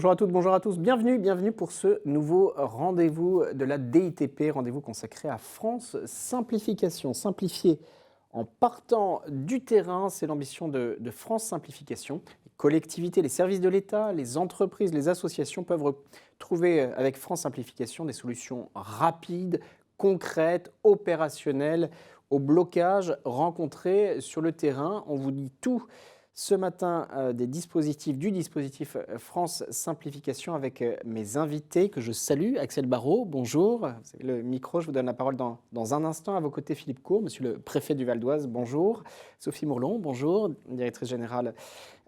Bonjour à toutes, bonjour à tous. Bienvenue pour ce nouveau rendez-vous de la DITP, rendez-vous consacré à France Simplification. Simplifier en partant du terrain, c'est l'ambition de France Simplification. Les collectivités, les services de l'État, les entreprises, les associations peuvent trouver avec France Simplification des solutions rapides, concrètes, opérationnelles aux blocages rencontrés sur le terrain. On vous dit tout ce matin du dispositif France Simplification avec mes invités que je salue. Axel Barraud, bonjour. Vous avez le micro, je vous donne la parole dans un instant. À vos côtés, Philippe Court, monsieur le préfet du Val d'Oise, bonjour. Sophie Mourlon, bonjour, directrice générale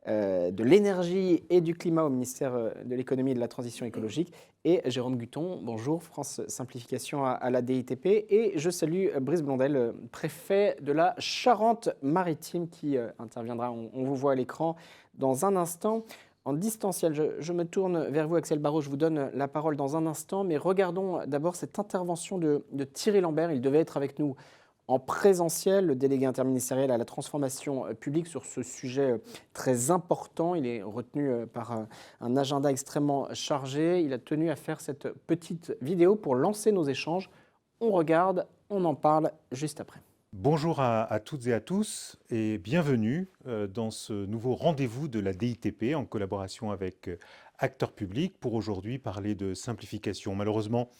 de l'énergie et du climat au ministère de l'économie et de la transition écologique. Et Jérôme Guton, bonjour, France Simplification à la DITP. Et je salue Brice Blondel, préfet de la Charente-Maritime, qui interviendra, on vous voit à l'écran, dans un instant. En distanciel, je me tourne vers vous, Axel Barraud, je vous donne la parole dans un instant, mais regardons d'abord cette intervention de Thierry Lambert. Il devait être avec nous en présentiel, le délégué interministériel à la transformation publique sur ce sujet très important. Il est retenu par un agenda extrêmement chargé. Il a tenu à faire cette petite vidéo pour lancer nos échanges. On regarde, on en parle juste après. Bonjour à toutes et à tous et bienvenue dans ce nouveau rendez-vous de la DITP en collaboration avec Acteurs Publics pour aujourd'hui parler de simplification. Malheureusement,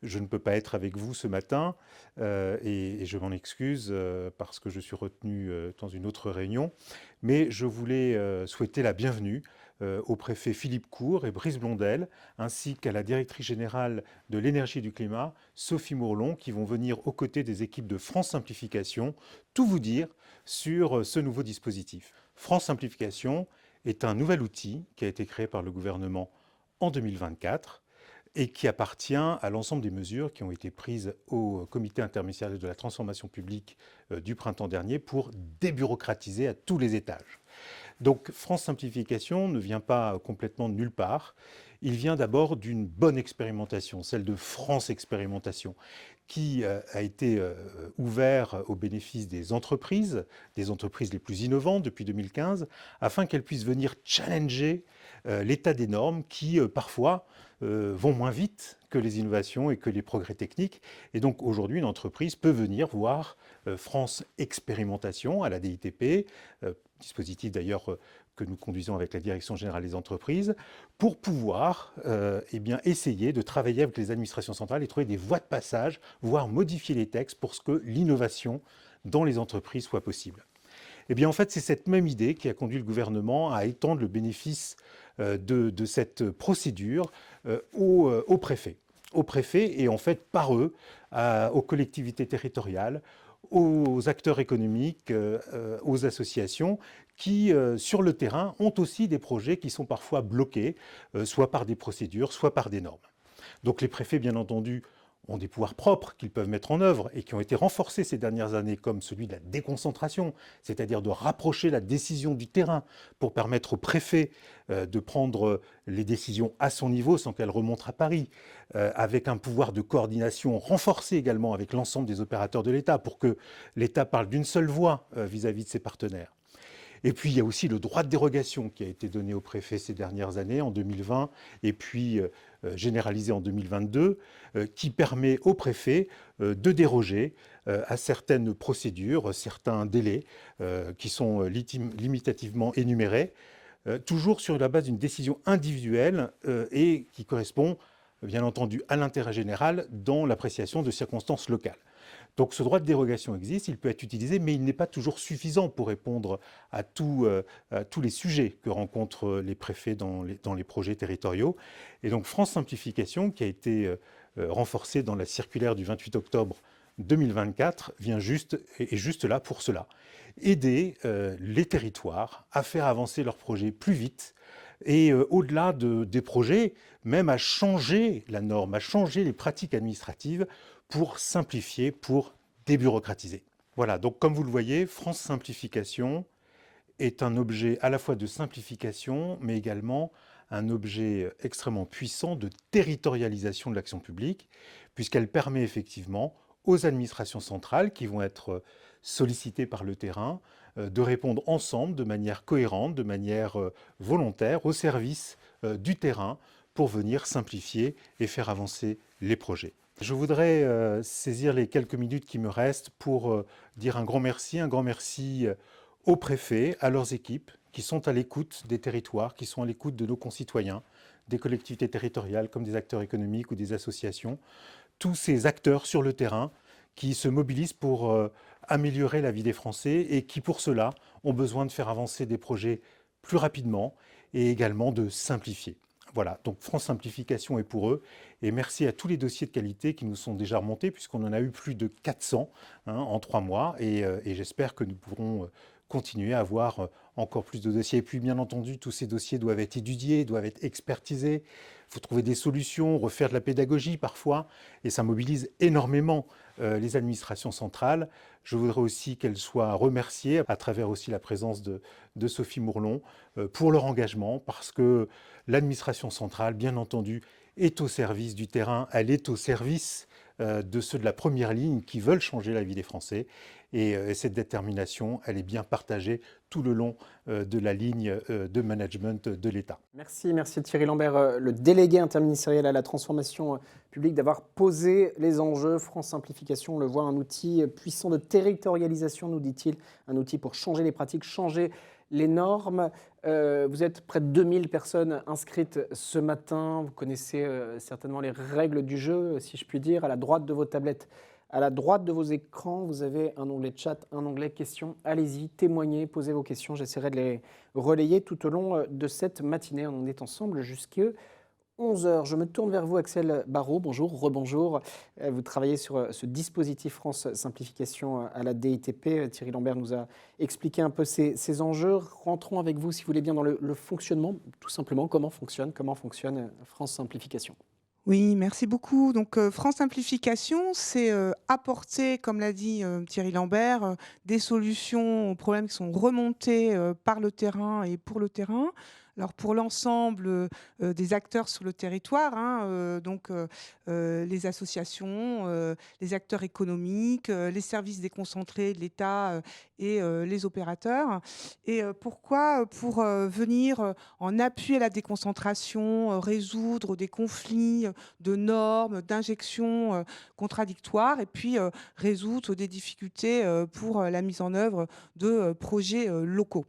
je ne peux pas être avec vous ce matin et je m'en excuse parce que je suis retenu dans une autre réunion. Mais je voulais souhaiter la bienvenue au préfet Philippe Court et Brice Blondel, ainsi qu'à la directrice générale de l'énergie et du climat, Sophie Mourlon, qui vont venir aux côtés des équipes de France Simplification, tout vous dire sur ce nouveau dispositif. France Simplification est un nouvel outil qui a été créé par le gouvernement en 2024 et qui appartient à l'ensemble des mesures qui ont été prises au comité interministériel de la transformation publique du printemps dernier pour débureaucratiser à tous les étages. Donc France Simplification ne vient pas complètement de nulle part. Il vient d'abord d'une bonne expérimentation, celle de France Expérimentation, qui a été ouvert au bénéfice des entreprises les plus innovantes depuis 2015, afin qu'elles puissent venir challenger l'état des normes qui parfois vont moins vite que les innovations et que les progrès techniques. Et donc aujourd'hui, une entreprise peut venir voir France Expérimentation à la DITP, dispositif d'ailleurs que nous conduisons avec la Direction générale des entreprises, pour pouvoir essayer de travailler avec les administrations centrales et trouver des voies de passage, voire modifier les textes pour que l'innovation dans les entreprises soit possible. Eh bien, en fait, c'est cette même idée qui a conduit le gouvernement à étendre le bénéfice de cette procédure aux préfets. Aux préfets et en fait par eux, aux collectivités territoriales, aux acteurs économiques, aux associations qui, sur le terrain, ont aussi des projets qui sont parfois bloqués, soit par des procédures, soit par des normes. Donc les préfets, bien entendu, ont des pouvoirs propres qu'ils peuvent mettre en œuvre et qui ont été renforcés ces dernières années, comme celui de la déconcentration, c'est-à-dire de rapprocher la décision du terrain pour permettre au préfet de prendre les décisions à son niveau sans qu'elles remontent à Paris, avec un pouvoir de coordination renforcé également avec l'ensemble des opérateurs de l'État pour que l'État parle d'une seule voix vis-à-vis de ses partenaires. Et puis, il y a aussi le droit de dérogation qui a été donné au préfet ces dernières années, en 2020, et puis généralisé en 2022, qui permet au préfet de déroger à certaines procédures, certains délais qui sont limitativement énumérés, toujours sur la base d'une décision individuelle et qui correspond, bien entendu, à l'intérêt général dans l'appréciation de circonstances locales. Donc ce droit de dérogation existe, il peut être utilisé, mais il n'est pas toujours suffisant pour répondre à tous les sujets que rencontrent les préfets dans les projets territoriaux. Et donc France Simplification, qui a été renforcée dans la circulaire du 28 octobre 2024, est juste là pour cela. Aider les territoires à faire avancer leurs projets plus vite et au-delà des projets, même à changer la norme, à changer les pratiques administratives pour simplifier, pour débureaucratiser. Voilà, donc comme vous le voyez, France Simplification est un objet à la fois de simplification, mais également un objet extrêmement puissant de territorialisation de l'action publique, puisqu'elle permet effectivement aux administrations centrales qui vont être sollicitées par le terrain de répondre ensemble de manière cohérente, de manière volontaire au service du terrain pour venir simplifier et faire avancer les projets. Je voudrais saisir les quelques minutes qui me restent pour dire un grand merci aux préfets, à leurs équipes, qui sont à l'écoute des territoires, qui sont à l'écoute de nos concitoyens, des collectivités territoriales comme des acteurs économiques ou des associations, tous ces acteurs sur le terrain qui se mobilisent pour améliorer la vie des Français et qui, pour cela, ont besoin de faire avancer des projets plus rapidement et également de simplifier. Voilà, donc France Simplification est pour eux. Et merci à tous les dossiers de qualité qui nous sont déjà remontés, puisqu'on en a eu plus de 400 en 3 mois. Et j'espère que nous pourrons continuer à avoir encore plus de dossiers. Et puis, bien entendu, tous ces dossiers doivent être étudiés, doivent être expertisés. Il faut trouver des solutions, refaire de la pédagogie parfois. Et ça mobilise énormément les administrations centrales. Je voudrais aussi qu'elles soient remerciées, à travers aussi la présence de Sophie Mourlon, pour leur engagement, parce que l'administration centrale, bien entendu, est au service du terrain, elle est au service de ceux de la première ligne qui veulent changer la vie des Français. Et cette détermination, elle est bien partagée tout le long de la ligne de management de l'État. Merci Thierry Lambert, le délégué interministériel à la transformation publique, d'avoir posé les enjeux. France Simplification, on le voit, un outil puissant de territorialisation, nous dit-il, un outil pour changer les pratiques, changer les normes. Vous êtes près de 2000 personnes inscrites ce matin. Vous connaissez certainement les règles du jeu, si je puis dire. À la droite de vos tablettes, à la droite de vos écrans, vous avez un onglet chat, un onglet questions. Allez-y, témoignez, posez vos questions. J'essaierai de les relayer tout au long de cette matinée. On est ensemble jusqu'à 11 heures. Je me tourne vers vous, Axel Barraud. Bonjour, rebonjour. Vous travaillez sur ce dispositif France Simplification à la DITP. Thierry Lambert nous a expliqué un peu ces enjeux. Rentrons avec vous, si vous voulez bien, dans le fonctionnement, tout simplement. Comment fonctionne France Simplification? Oui, merci beaucoup. Donc, France Simplification, c'est apporter, comme l'a dit Thierry Lambert, des solutions aux problèmes qui sont remontés par le terrain et pour le terrain. Alors, pour l'ensemble des acteurs sur le territoire, donc les associations, les acteurs économiques, les services déconcentrés de l'État et les opérateurs. Et pourquoi? Pour venir en appui à la déconcentration, résoudre des conflits de normes, d'injections contradictoires, et puis résoudre des difficultés pour la mise en œuvre de projets locaux.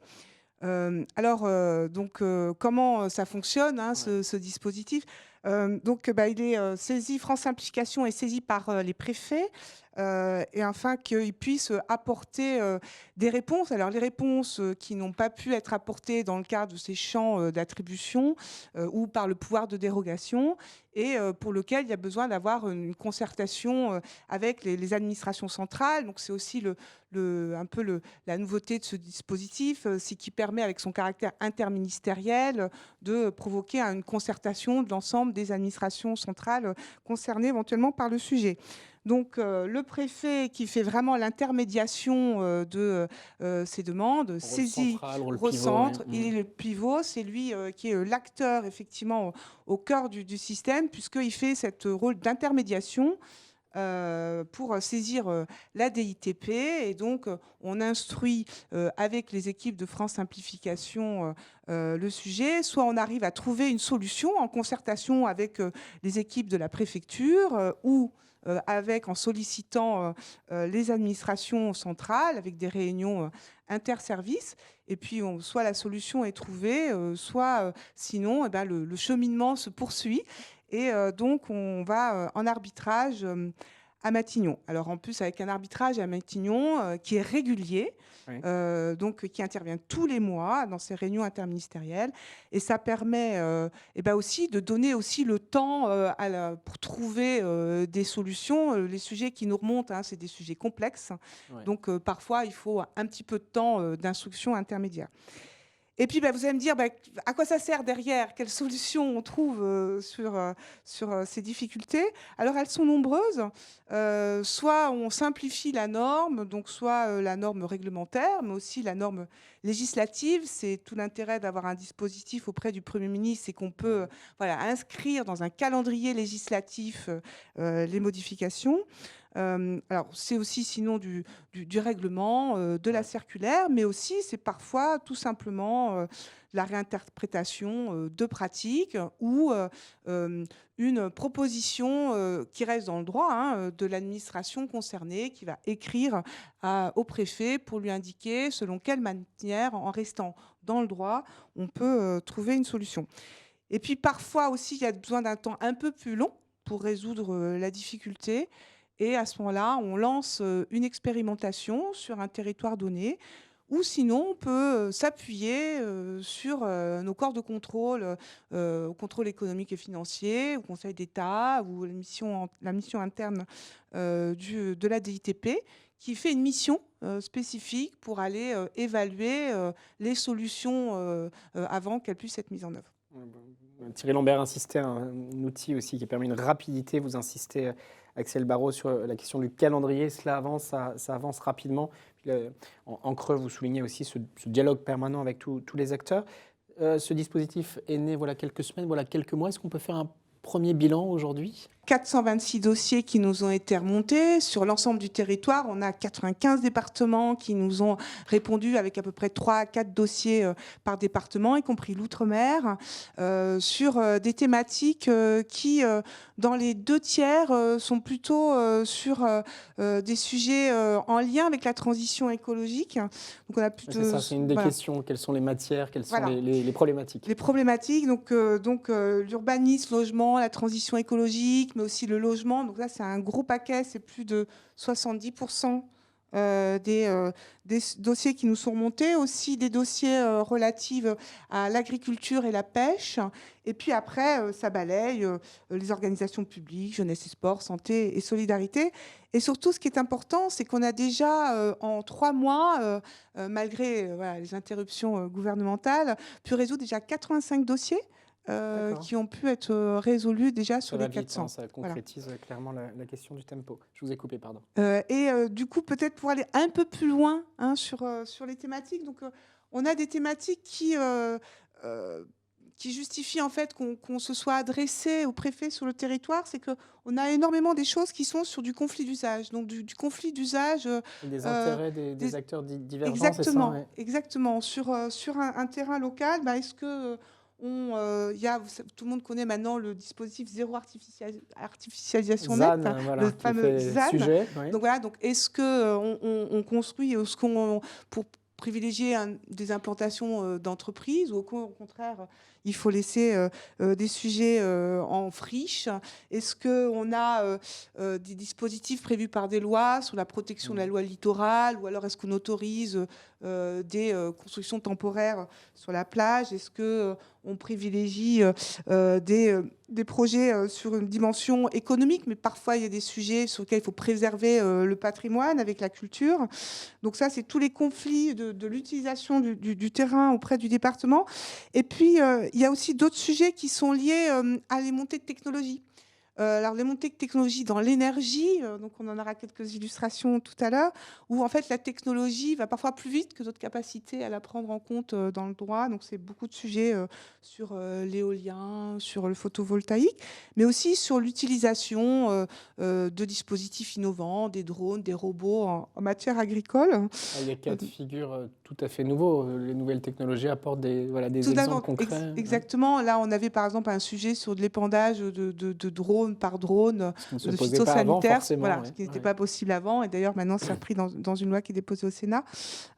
Donc, comment ça fonctionne, ce dispositif? Il est saisi, France Simplification est saisi par les préfets, et afin qu'ils puissent apporter des réponses. Alors, les réponses qui n'ont pas pu être apportées dans le cadre de ces champs d'attribution ou par le pouvoir de dérogation, et pour lequel il y a besoin d'avoir une concertation avec les administrations centrales. Donc, c'est aussi la nouveauté de ce dispositif, c'est qu'il permet, avec son caractère interministériel, de provoquer une concertation de l'ensemble des administrations centrales concernées éventuellement par le sujet. Donc, le préfet qui fait vraiment l'intermédiation de ces demandes, saisit, recentre, il est le pivot, c'est lui qui est l'acteur effectivement au cœur du système, puisqu'il fait ce rôle d'intermédiation pour saisir la DITP. Et donc, on instruit avec les équipes de France Simplification le sujet. Soit on arrive à trouver une solution en concertation avec les équipes de la préfecture ou en sollicitant les administrations centrales, avec des réunions interservices. Et puis, soit la solution est trouvée, soit sinon, le cheminement se poursuit. Et donc, on va en arbitrage à Matignon. Alors, en plus, avec un arbitrage à Matignon qui est régulier, oui. Donc qui intervient tous les mois dans ces réunions interministérielles. Et ça permet aussi de donner aussi le temps pour trouver des solutions. Les sujets qui nous remontent, c'est des sujets complexes. Oui. Donc, parfois, il faut un petit peu de temps d'instruction intermédiaire. Et puis, vous allez me dire, à quoi ça sert derrière? Quelles solutions on trouve sur ces difficultés? Alors, elles sont nombreuses. Soit on simplifie la norme, donc soit la norme réglementaire, mais aussi la norme législative. C'est tout l'intérêt d'avoir un dispositif auprès du Premier ministre, c'est qu'on peut inscrire dans un calendrier législatif les modifications. Alors, c'est aussi sinon du règlement, de la circulaire, mais aussi c'est parfois tout simplement la réinterprétation de pratiques ou une proposition qui reste dans le droit, hein, de l'administration concernée qui va écrire au préfet pour lui indiquer selon quelle manière, en restant dans le droit, on peut trouver une solution. Et puis parfois aussi, il y a besoin d'un temps un peu plus long pour résoudre la difficulté. Et à ce moment-là, on lance une expérimentation sur un territoire donné. Ou sinon, on peut s'appuyer sur nos corps de contrôle, au contrôle économique et financier, au Conseil d'État ou la mission interne de la DITP, qui fait une mission spécifique pour aller évaluer les solutions avant qu'elles puissent être mises en œuvre. Thierry Lambert insistait, un outil aussi qui permet une rapidité. Vous insistez, Axel Barraud, sur la question du calendrier. Cela avance, ça avance rapidement. Puis en creux, vous soulignez aussi ce dialogue permanent avec tous les acteurs. Ce dispositif est né voilà quelques semaines, voilà quelques mois. Est-ce qu'on peut faire un premier bilan aujourd'hui ? 426 dossiers qui nous ont été remontés. Sur l'ensemble du territoire, on a 95 départements qui nous ont répondu avec à peu près 3 à 4 dossiers par département, y compris l'outre-mer, sur des thématiques qui, dans les 2 tiers, sont plutôt sur des sujets en lien avec la transition écologique. Donc on a plutôt, c'est ça, c'est une des questions. Quelles sont les matières, quelles sont les problématiques ? Les problématiques, donc l'urbanisme, logement, la transition écologique, mais aussi le logement. Donc là, c'est un gros paquet, c'est plus de 70% des dossiers qui nous sont remontés, aussi des dossiers relatifs à l'agriculture et la pêche. Et puis après, ça balaye les organisations publiques, jeunesse et sport, santé et solidarité. Et surtout, ce qui est important, c'est qu'on a déjà, en 3 mois, malgré les interruptions gouvernementales, pu résoudre déjà 85 dossiers qui ont pu être résolus déjà sur les 400. Ça concrétise clairement la question du tempo. Je vous ai coupé, pardon. Du coup, peut-être pour aller un peu plus loin sur les thématiques. Donc, on a des thématiques qui justifient en fait qu'on se soit adressé au préfet sur le territoire. C'est qu'on a énormément des choses qui sont sur du conflit d'usage. Donc, du conflit d'usage. Des intérêts des acteurs divergents, exactement, c'est ça, ouais. Exactement. Sur un terrain local, est-ce que tout le monde connaît maintenant le dispositif zéro artificialisation ZAN, nette, voilà, le fameux ZAN. Sujet, oui. Donc voilà, est-ce qu'on construit, est-ce pour privilégier des implantations d'entreprises ou au contraire, il faut laisser des sujets en friche? Est-ce qu'on a des dispositifs prévus par des lois sur la protection de la loi littorale, ou alors est-ce qu'on autorise des constructions temporaires sur la plage? Est-ce qu'on privilégie des projets sur une dimension économique, mais parfois il y a des sujets sur lesquels il faut préserver le patrimoine avec la culture. Donc ça, c'est tous les conflits de l'utilisation du terrain auprès du département. Et puis, il y a aussi d'autres sujets qui sont liés à les montées de technologie. Alors, les montées de technologie dans l'énergie, donc on en aura quelques illustrations tout à l'heure, où en fait la technologie va parfois plus vite que notre capacité à la prendre en compte dans le droit. Donc, c'est beaucoup de sujets sur l'éolien, sur le photovoltaïque, mais aussi sur l'utilisation de dispositifs innovants, des drones, des robots en matière agricole. Il y a 4 figures tout à fait nouveaux. Les nouvelles technologies apportent des exemples concrets. Exactement. Là, on avait par exemple un sujet sur de l'épandage de drones par drone, de phytosanitaire, ce qui n'était pas possible avant. Et d'ailleurs, maintenant, c'est repris dans une loi qui est déposée au Sénat.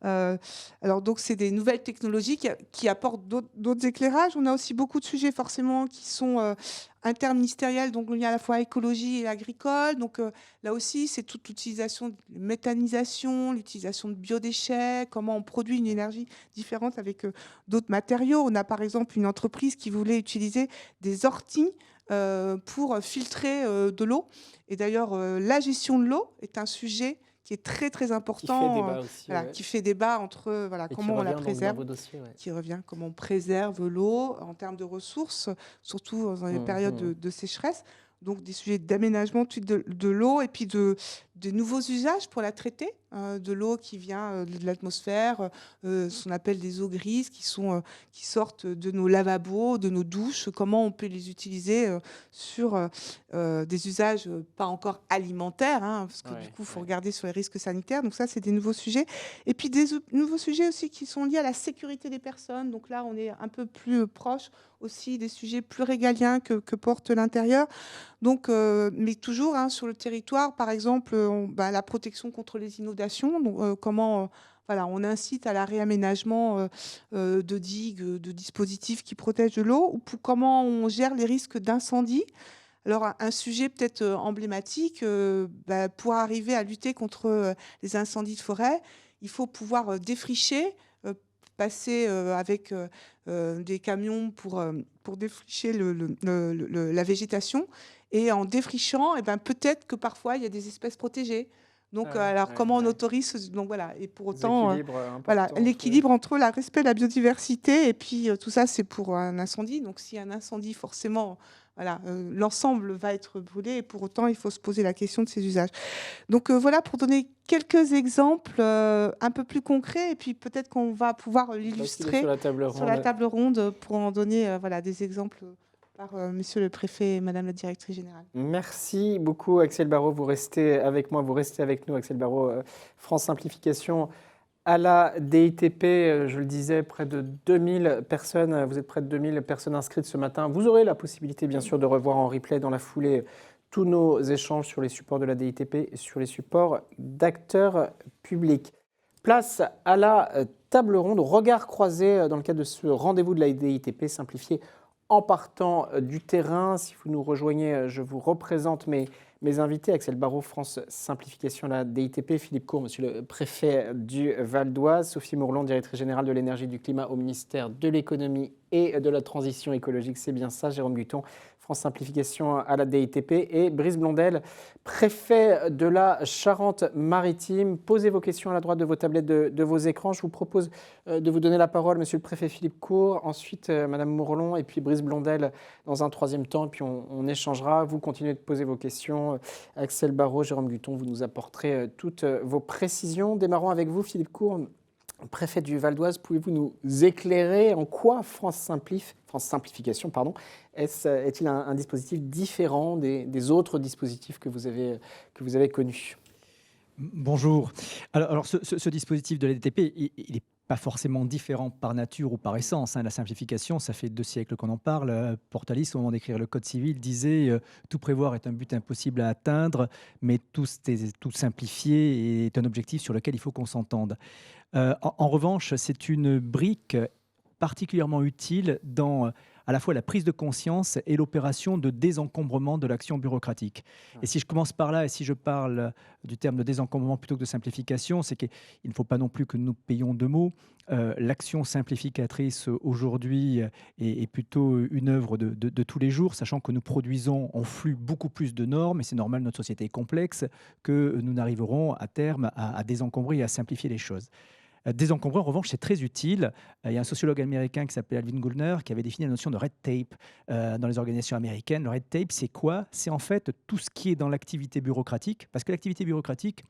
Alors, donc, c'est des nouvelles technologies qui apportent d'autres éclairages. On a aussi beaucoup de sujets, forcément, qui sont interministériels, donc il y a à la fois écologie et agricole. Donc, là aussi, c'est toute l'utilisation de méthanisation, l'utilisation de biodéchets, comment on produit une énergie différente avec d'autres matériaux. On a, par exemple, une entreprise qui voulait utiliser des orties pour filtrer de l'eau. Et d'ailleurs, la gestion de l'eau est un sujet qui est très très important, qui fait débat entre comment on la préserve, qui revient, comment on préserve l'eau en termes de ressources, surtout dans les périodes de sécheresse. Donc des sujets d'aménagement de l'eau et puis de nouveaux usages pour la traiter, de l'eau qui vient de l'atmosphère, ce qu'on appelle des eaux grises qui sortent de nos lavabos, de nos douches, comment on peut les utiliser sur des usages pas encore alimentaires, hein, parce que du coup, il faut regarder sur les risques sanitaires. Donc ça, c'est des nouveaux sujets. Et puis des nouveaux sujets aussi qui sont liés à la sécurité des personnes. Donc là, on est un peu plus proche aussi des sujets plus régaliens que porte l'intérieur. Donc, mais toujours sur le territoire, par exemple, la protection contre les inondations. Donc, comment voilà, on incite à la réaménagement de digues, de dispositifs qui protègent de l'eau, ou comment on gère les risques d'incendie. Alors, un sujet peut-être emblématique, pour arriver à lutter contre les incendies de forêt, il faut pouvoir défricher, passer avec des camions pour défricher la végétation. Et en défrichant, peut-être que parfois, il y a des espèces protégées. Donc, alors, comment on autorise donc, voilà. Et pour autant, voilà, l'équilibre entre le respect de la biodiversité et puis tout ça, c'est pour un incendie. Donc, s'il y a un incendie, forcément, voilà, l'ensemble va être brûlé. Et pour autant, il faut se poser la question de ces usages. Donc, voilà, pour donner quelques exemples un peu plus concrets. Et puis, peut-être qu'on va pouvoir l'illustrer sur la table ronde pour en donner voilà, des exemples par Monsieur le Préfet et Madame la Directrice Générale. Merci beaucoup, Axel Barraud. Vous restez avec moi, vous restez avec nous, Axel Barraud, France Simplification à la DITP. Je le disais, près de 2000 personnes. Vous êtes près de 2000 personnes inscrites ce matin. Vous aurez la possibilité, bien sûr, de revoir en replay dans la foulée tous nos échanges sur les supports de la DITP et sur les supports d'acteurs publics. Place à la table ronde, regard croisé dans le cadre de ce rendez-vous de la DITP simplifié en partant du terrain. Si vous nous rejoignez, je vous représente mes invités. Axel Barraud, France Simplification, la DITP. Philippe Court, monsieur le préfet du Val d'Oise. Sophie Mourlon, directrice générale de l'énergie et du climat au ministère de l'économie et de la transition écologique. C'est bien ça. Jérôme Guton, France Simplification à la DITP. Et Brice Blondel, préfet de la Charente-Maritime. Posez vos questions à la droite de vos tablettes, de vos écrans. Je vous propose de vous donner la parole, monsieur le préfet Philippe Court, ensuite madame Mourlon et puis Brice Blondel dans un troisième temps. Puis on échangera. Vous continuez de poser vos questions. Axel Barraud, Jérôme Guton, vous nous apporterez toutes vos précisions. Démarrons avec vous, Philippe Court. Préfet du Val d'Oise, pouvez-vous nous éclairer en quoi France Simplification est-il un dispositif différent des autres dispositifs que vous avez connus? Bonjour. Alors ce dispositif de la DTP, il n'est pas forcément différent par nature ou par essence. La simplification, ça fait 2 siècles qu'on en parle. Portalis, au moment d'écrire le Code civil, disait tout prévoir est un but impossible à atteindre, mais tout simplifier est un objectif sur lequel il faut qu'on s'entende. En revanche, c'est une brique particulièrement utile dans à la fois la prise de conscience et l'opération de désencombrement de l'action bureaucratique. Et si je commence par là, et si je parle du terme de désencombrement plutôt que de simplification, c'est qu'il ne faut pas non plus que nous payions 2 mots. L'action simplificatrice aujourd'hui est plutôt une œuvre de tous les jours, sachant que nous produisons en flux beaucoup plus de normes, et c'est normal, notre société est complexe, que nous n'arriverons à terme à désencombrer et à simplifier les choses. Désencombrer, en revanche, c'est très utile. Il y a un sociologue américain qui s'appelle Alvin Goulner qui avait défini la notion de red tape dans les organisations américaines. Le red tape, c'est quoi? C'est en fait tout ce qui est dans l'activité bureaucratique, parce que l'activité bureaucratique,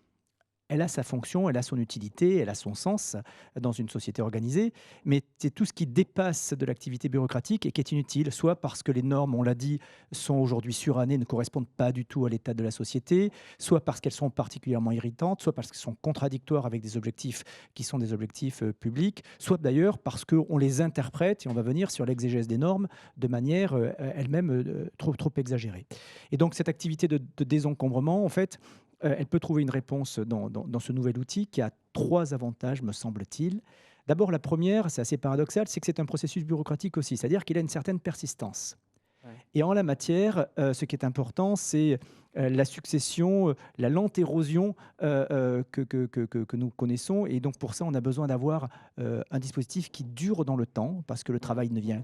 elle a sa fonction, elle a son utilité, elle a son sens dans une société organisée, mais c'est tout ce qui dépasse de l'activité bureaucratique et qui est inutile, soit parce que les normes, on l'a dit, sont aujourd'hui surannées, ne correspondent pas du tout à l'état de la société, soit parce qu'elles sont particulièrement irritantes, soit parce qu'elles sont contradictoires avec des objectifs qui sont des objectifs publics, soit d'ailleurs parce qu'on les interprète, et on va venir sur l'exégèse des normes, de manière elle-même trop exagérée. Et donc cette activité de désencombrement, en fait, elle peut trouver une réponse dans ce nouvel outil qui a 3 avantages, me semble-t-il. D'abord, la première, c'est assez paradoxal, c'est que c'est un processus bureaucratique aussi, c'est-à-dire qu'il a une certaine persistance. Ouais. Et en la matière, ce qui est important, c'est la succession, la lente érosion que nous connaissons. Et donc pour ça, on a besoin d'avoir un dispositif qui dure dans le temps, parce que le travail ne vient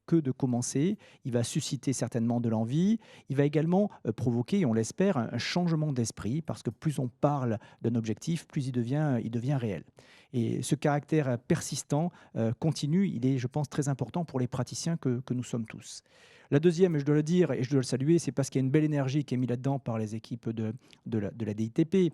que de commencer. Il va susciter certainement de l'envie. Il va également provoquer, on l'espère, un changement d'esprit, parce que plus on parle d'un objectif, plus il devient réel. Et ce caractère persistant, continu, il est, je pense, très important pour les praticiens que nous sommes tous. La deuxième, et je dois le dire et je dois le saluer, c'est parce qu'il y a une belle énergie qui est mise là-dedans par les équipes de la DITP.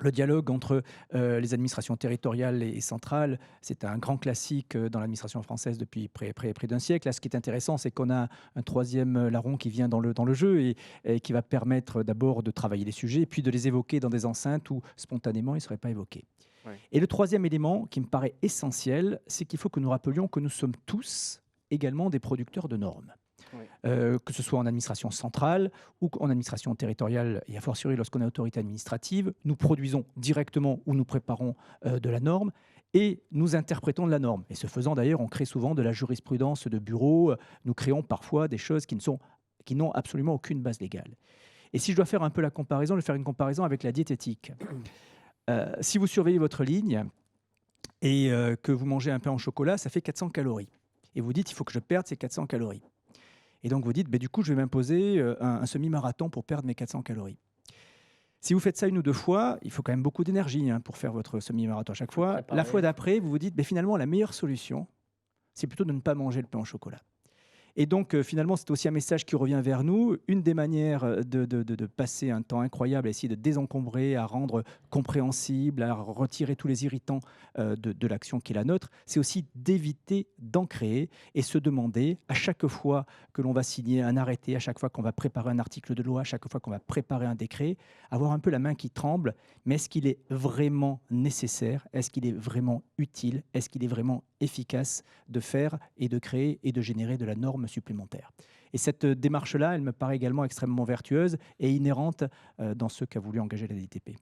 Le dialogue entre les administrations territoriales et centrales, c'est un grand classique dans l'administration française depuis près d'un siècle. Là, ce qui est intéressant, c'est qu'on a un troisième larron qui vient dans le jeu et qui va permettre d'abord de travailler les sujets, puis de les évoquer dans des enceintes où spontanément ils ne seraient pas évoqués. Ouais. Et le troisième élément qui me paraît essentiel, c'est qu'il faut que nous rappelions que nous sommes tous également des producteurs de normes. Oui. Que ce soit en administration centrale ou en administration territoriale, et a fortiori lorsqu'on est autorité administrative, nous produisons directement ou nous préparons de la norme et nous interprétons de la norme. Et ce faisant d'ailleurs, on crée souvent de la jurisprudence de bureau, nous créons parfois des choses qui n'ont absolument aucune base légale. Et si je dois faire un peu la comparaison, je vais faire une comparaison avec la diététique. Si vous surveillez votre ligne et que vous mangez un pain au chocolat, ça fait 400 calories. Et vous dites, il faut que je perde ces 400 calories. Et donc vous dites, du coup, je vais m'imposer un semi-marathon pour perdre mes 400 calories. Si vous faites ça 1 ou 2 fois, il faut quand même beaucoup d'énergie pour faire votre semi-marathon à chaque fois. La fois d'après, vous vous dites, finalement, la meilleure solution, c'est plutôt de ne pas manger le pain au chocolat. Et donc, finalement, c'est aussi un message qui revient vers nous. Une des manières de passer un temps incroyable à essayer de désencombrer, à rendre compréhensible, à retirer tous les irritants de l'action qui est la nôtre, c'est aussi d'éviter d'en créer et se demander, à chaque fois que l'on va signer un arrêté, à chaque fois qu'on va préparer un article de loi, à chaque fois qu'on va préparer un décret, avoir un peu la main qui tremble. Mais est-ce qu'il est vraiment nécessaire? Est-ce qu'il est vraiment utile? Est-ce qu'il est vraiment efficace de faire et de créer et de générer de la norme supplémentaire? Et cette démarche-là, elle me paraît également extrêmement vertueuse et inhérente dans ce qu'a voulu engager la DITP.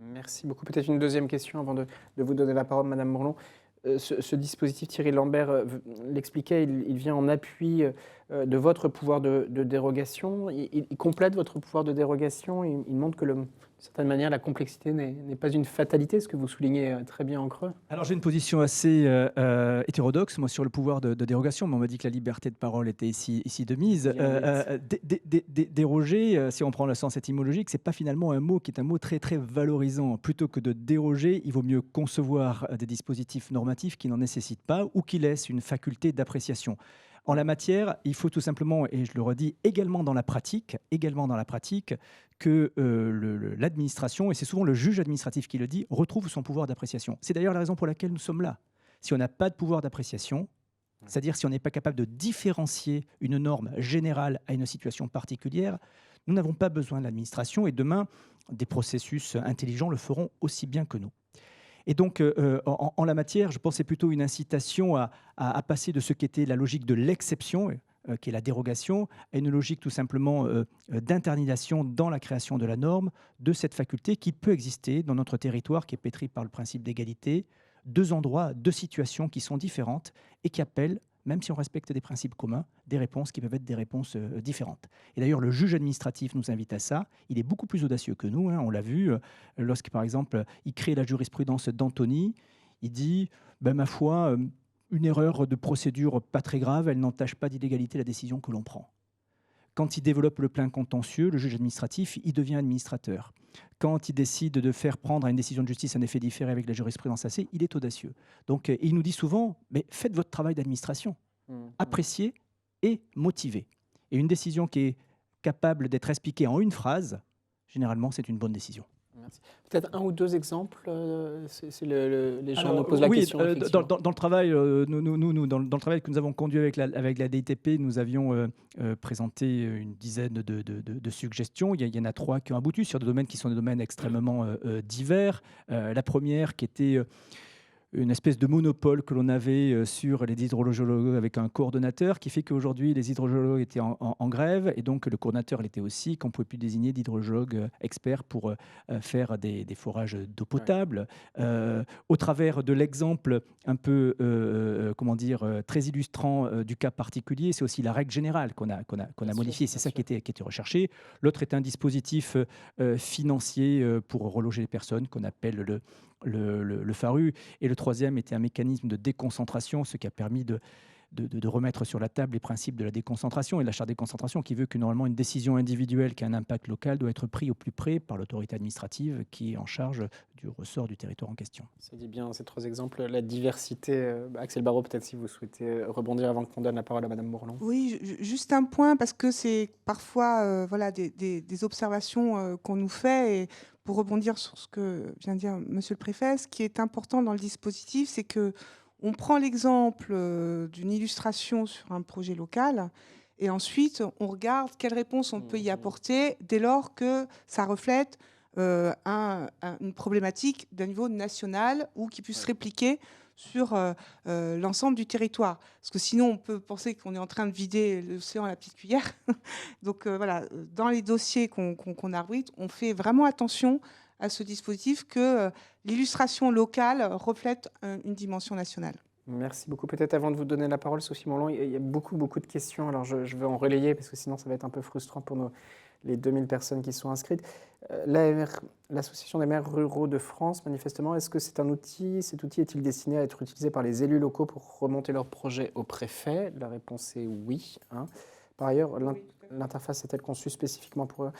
Merci beaucoup. Peut-être une deuxième question avant de vous donner la parole, Madame Morlon. Ce dispositif, Thierry Lambert l'expliquait, il vient en appui de votre pouvoir de dérogation. Il complète votre pouvoir de dérogation. Il montre que, d'une certaine manière, la complexité n'est pas une fatalité, ce que vous soulignez très bien en creux. Alors j'ai une position assez hétérodoxe, moi, sur le pouvoir de dérogation, mais on m'a dit que la liberté de parole était ici de mise. Déroger, si on prend le sens étymologique, c'est pas finalement un mot qui est un mot très, très valorisant. Plutôt que de déroger, il vaut mieux concevoir des dispositifs normatifs qui n'en nécessitent pas ou qui laissent une faculté d'appréciation. En la matière, il faut tout simplement, et je le redis, également dans la pratique, que l'administration, et c'est souvent le juge administratif qui le dit, retrouve son pouvoir d'appréciation. C'est d'ailleurs la raison pour laquelle nous sommes là. Si on n'a pas de pouvoir d'appréciation, c'est-à-dire si on n'est pas capable de différencier une norme générale à une situation particulière, nous n'avons pas besoin de l'administration et demain, des processus intelligents le feront aussi bien que nous. Et donc, en la matière, je pense que c'est plutôt une incitation à passer de ce qu'était la logique de l'exception, qui est la dérogation, à une logique tout simplement d'internalisation dans la création de la norme, de cette faculté qui peut exister dans notre territoire, qui est pétri par le principe d'égalité, 2 endroits, 2 situations qui sont différentes et qui appellent, même si on respecte des principes communs, des réponses qui peuvent être des réponses différentes. Et d'ailleurs, le juge administratif nous invite à ça. Il est beaucoup plus audacieux que nous, on l'a vu. Lorsque, par exemple, il crée la jurisprudence d'Antony, il dit, ma foi, une erreur de procédure pas très grave, elle n'entache pas d'illégalité la décision que l'on prend. Quand il développe le plein contentieux, le juge administratif, il devient administrateur. Quand il décide de faire prendre à une décision de justice un effet différé avec la jurisprudence AC, il est audacieux. Donc, il nous dit souvent, mais faites votre travail d'administration, appréciez et motivez. Et une décision qui est capable d'être expliquée en une phrase, généralement, c'est une bonne décision. Merci. Peut-être 1 ou 2 exemples, les gens nous posent la question. Dans le travail, dans le travail que nous avons conduit avec la DITP, nous avions présenté une dizaine de suggestions. Il y en a 3 qui ont abouti sur des domaines qui sont des domaines extrêmement divers. La première qui était une espèce de monopole que l'on avait sur les hydrogéologues avec un coordonnateur qui fait qu'aujourd'hui, les hydrogéologues étaient en grève et donc le coordonnateur l'était aussi, qu'on ne pouvait plus désigner d'hydrogéologues experts pour faire des forages d'eau potable. Au travers de l'exemple un peu, très illustrant du cas particulier, c'est aussi la règle générale qu'on a modifiée. C'est ça qui était recherché. L'autre est un dispositif financier pour reloger les personnes qu'on appelle le FARU. Et le troisième était un mécanisme de déconcentration, ce qui a permis de remettre sur la table les principes de la déconcentration et de la charte de déconcentration qui veut que normalement une décision individuelle qui a un impact local doit être prise au plus près par l'autorité administrative qui est en charge du ressort du territoire en question. Ça dit bien ces 3 exemples, la diversité. Axel Barraud, peut-être si vous souhaitez rebondir avant qu'on donne la parole à Madame Bourlon. Oui, juste un point, parce que c'est parfois voilà, des observations qu'on nous fait. Et pour rebondir sur ce que vient de dire Monsieur le Préfet, ce qui est important dans le dispositif, c'est que on prend l'exemple d'une illustration sur un projet local et ensuite on regarde quelle réponse on peut y apporter dès lors que ça reflète une problématique d'un niveau national ou qui puisse répliquer sur l'ensemble du territoire. Parce que sinon, on peut penser qu'on est en train de vider l'océan à la petite cuillère. Donc voilà, dans les dossiers qu'on arbitre, on fait vraiment attention à ce dispositif que l'illustration locale reflète une dimension nationale. Merci beaucoup. Peut-être avant de vous donner la parole, Sophie Morlon, il y a beaucoup de questions. Alors je vais en relayer parce que sinon ça va être un peu frustrant pour les 2000 personnes qui sont inscrites. L'Association des maires ruraux de France, manifestement, est-ce que c'est un outil, cet outil est-il destiné à être utilisé par les élus locaux pour remonter leurs projets au préfet? La réponse est oui. Par ailleurs, l'interface est-elle conçue spécifiquement pour eux?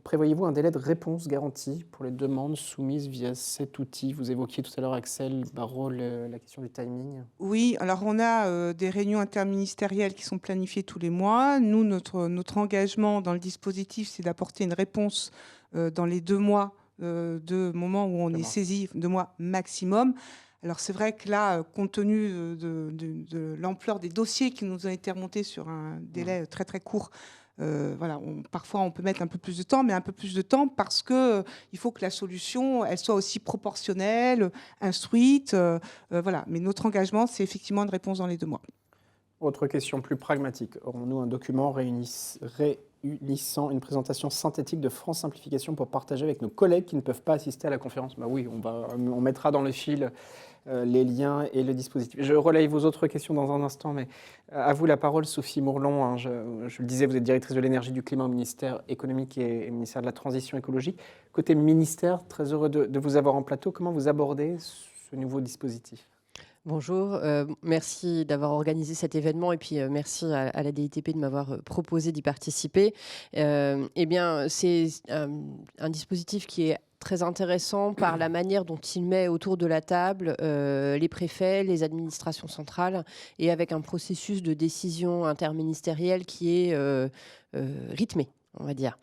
Prévoyez-vous un délai de réponse garanti pour les demandes soumises via cet outil? Vous évoquiez tout à l'heure, Axel Barraud, la question du timing. Oui, alors on a des réunions interministérielles qui sont planifiées tous les mois. Nous, notre engagement dans le dispositif, c'est d'apporter une réponse dans les 2 mois de moment où on est saisi, 2 mois maximum. Alors c'est vrai que là, compte tenu de l'ampleur des dossiers qui nous ont été remontés sur un délai très très court, voilà, parfois on peut mettre un peu plus de temps, mais un peu plus de temps parce que il faut que la solution elle soit aussi proportionnelle, instruite, voilà. Mais notre engagement, c'est effectivement une réponse dans les 2 mois. Autre question plus pragmatique. Aurons-nous un document réunissant une présentation synthétique de France Simplification pour partager avec nos collègues qui ne peuvent pas assister à la conférence? Oui, on mettra dans le fil les liens et le dispositif. Je relaye vos autres questions dans un instant, mais à vous la parole, Sophie Morlon. Je le disais, vous êtes directrice de l'énergie, du climat au ministère économique et ministère de la transition écologique. Côté ministère, très heureux de vous avoir en plateau. Comment vous abordez ce nouveau dispositif? Bonjour, merci d'avoir organisé cet événement et puis merci à la DITP de m'avoir proposé d'y participer. Eh bien, c'est un dispositif qui est très intéressant par la manière dont il met autour de la table les préfets, les administrations centrales et avec un processus de décision interministérielle qui est rythmé, on va dire.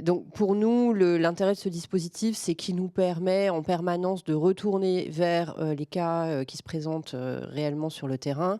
Donc pour nous, l'intérêt de ce dispositif, c'est qu'il nous permet en permanence de retourner vers les cas qui se présentent réellement sur le terrain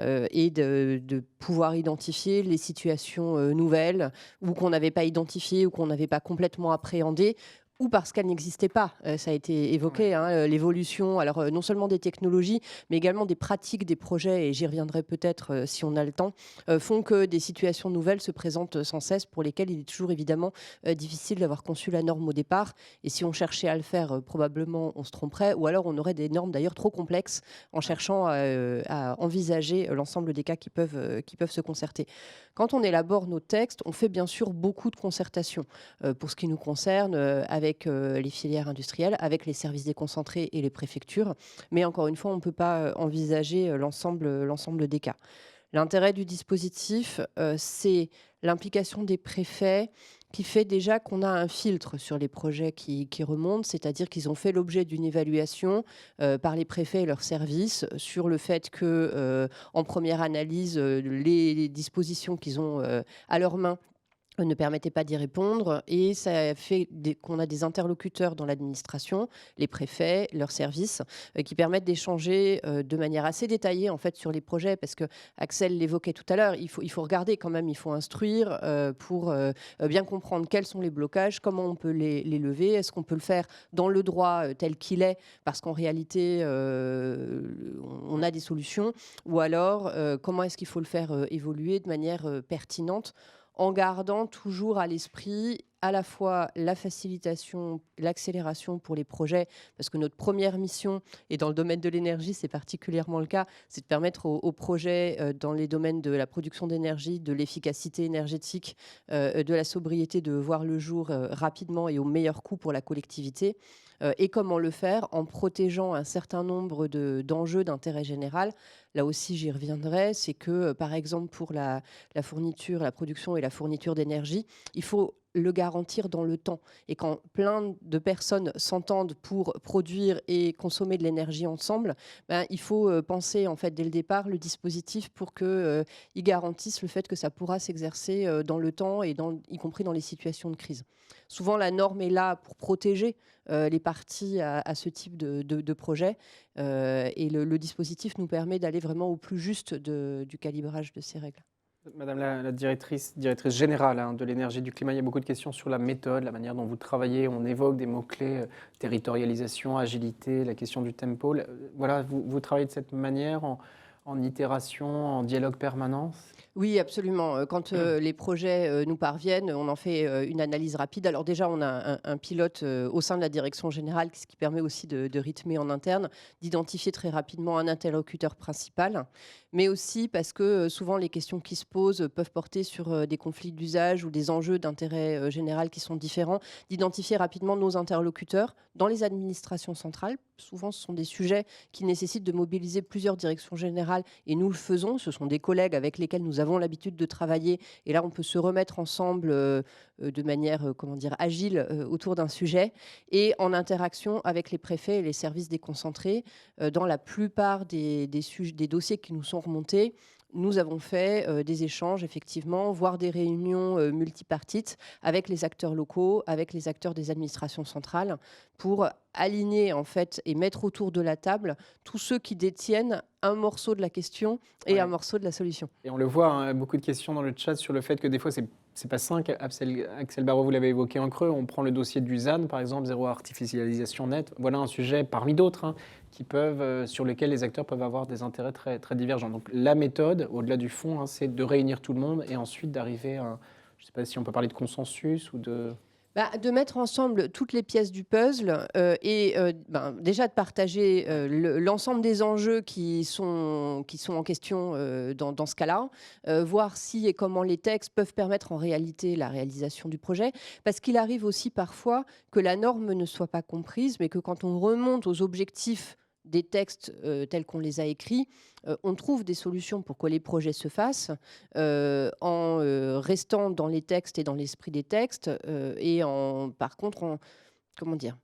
et de pouvoir identifier les situations nouvelles ou qu'on n'avait pas identifiées ou qu'on n'avait pas complètement appréhendées, ou parce qu'elle n'existait pas. Ça a été évoqué, l'évolution, alors non seulement des technologies, mais également des pratiques, des projets, et j'y reviendrai peut-être si on a le temps, font que des situations nouvelles se présentent sans cesse, pour lesquelles il est toujours évidemment difficile d'avoir conçu la norme au départ. Et si on cherchait à le faire, probablement on se tromperait, ou alors on aurait des normes d'ailleurs trop complexes en cherchant à envisager l'ensemble des cas qui peuvent se concerter. Quand on élabore nos textes, on fait bien sûr beaucoup de concertations pour ce qui nous concerne avec les filières industrielles, avec les services déconcentrés et les préfectures. Mais encore une fois, on ne peut pas envisager l'ensemble des cas. L'intérêt du dispositif, c'est l'implication des préfets qui fait déjà qu'on a un filtre sur les projets qui remontent, c'est-à-dire qu'ils ont fait l'objet d'une évaluation par les préfets et leurs services sur le fait que, en première analyse, les dispositions qu'ils ont à leur main ne permettait pas d'y répondre, et ça fait qu'on a des interlocuteurs dans l'administration, les préfets, leurs services, qui permettent d'échanger de manière assez détaillée en fait sur les projets, parce que Axel l'évoquait tout à l'heure, il faut regarder quand même, il faut instruire pour bien comprendre quels sont les blocages, comment on peut les lever, est-ce qu'on peut le faire dans le droit tel qu'il est, parce qu'en réalité on a des solutions, ou alors comment est-ce qu'il faut le faire évoluer de manière pertinente, en gardant toujours à l'esprit à la fois la facilitation, l'accélération pour les projets, parce que notre première mission, et dans le domaine de l'énergie, c'est particulièrement le cas, c'est de permettre aux projets dans les domaines de la production d'énergie, de l'efficacité énergétique, de la sobriété, de voir le jour rapidement et au meilleur coût pour la collectivité. Et comment le faire en protégeant un certain nombre d'enjeux d'intérêt général. Là aussi, j'y reviendrai, c'est que, par exemple, pour la fourniture, la production et la fourniture d'énergie, il faut le garantir dans le temps. Et quand plein de personnes s'entendent pour produire et consommer de l'énergie ensemble, ben, il faut penser en fait dès le départ le dispositif pour qu'ils garantissent le fait que ça pourra s'exercer dans le temps et y compris dans les situations de crise. Souvent, la norme est là pour protéger les parties à ce type de projet. Et le dispositif nous permet d'aller vraiment au plus juste du calibrage de ces règles. Madame la directrice générale de l'énergie et du climat, il y a beaucoup de questions sur la méthode, la manière dont vous travaillez. On évoque des mots-clés, territorialisation, agilité, la question du tempo. Voilà, vous travaillez de cette manière, en itération, en dialogue permanent? Oui, absolument. Quand les projets nous parviennent, on en fait une analyse rapide. Alors déjà, on a un pilote au sein de la direction générale, ce qui permet aussi de rythmer en interne, d'identifier très rapidement un interlocuteur principal, mais aussi parce que souvent les questions qui se posent peuvent porter sur des conflits d'usage ou des enjeux d'intérêt général qui sont différents, d'identifier rapidement nos interlocuteurs dans les administrations centrales. Souvent, ce sont des sujets qui nécessitent de mobiliser plusieurs directions générales et nous le faisons. Ce sont des collègues avec lesquels nous avons l'habitude de travailler et là, on peut se remettre ensemble de manière agile autour d'un sujet et en interaction avec les préfets et les services déconcentrés. Dans la plupart des dossiers qui nous sont remontés, nous avons fait des échanges, effectivement, voire des réunions multipartites avec les acteurs locaux, avec les acteurs des administrations centrales, pour aligner en fait et mettre autour de la table tous ceux qui détiennent un morceau de la question et un morceau de la solution. Et on le voit, beaucoup de questions dans le chat sur le fait que des fois, c'est pas simple. Axel Barraud, vous l'avez évoqué en creux. On prend le dossier du ZAN, par exemple, zéro artificialisation nette. Voilà un sujet parmi d'autres sur lesquels les acteurs peuvent avoir des intérêts très, très divergents. Donc la méthode, au-delà du fond, c'est de réunir tout le monde et ensuite d'arriver à, je ne sais pas si on peut parler de consensus ou de... De mettre ensemble toutes les pièces du puzzle et déjà de partager l'ensemble des enjeux qui sont en question dans ce cas-là, voir si et comment les textes peuvent permettre en réalité la réalisation du projet, parce qu'il arrive aussi parfois que la norme ne soit pas comprise, mais que quand on remonte aux objectifs des textes tels qu'on les a écrits, on trouve des solutions pour que les projets se fassent en restant dans les textes et dans l'esprit des textes par contre, comment dire,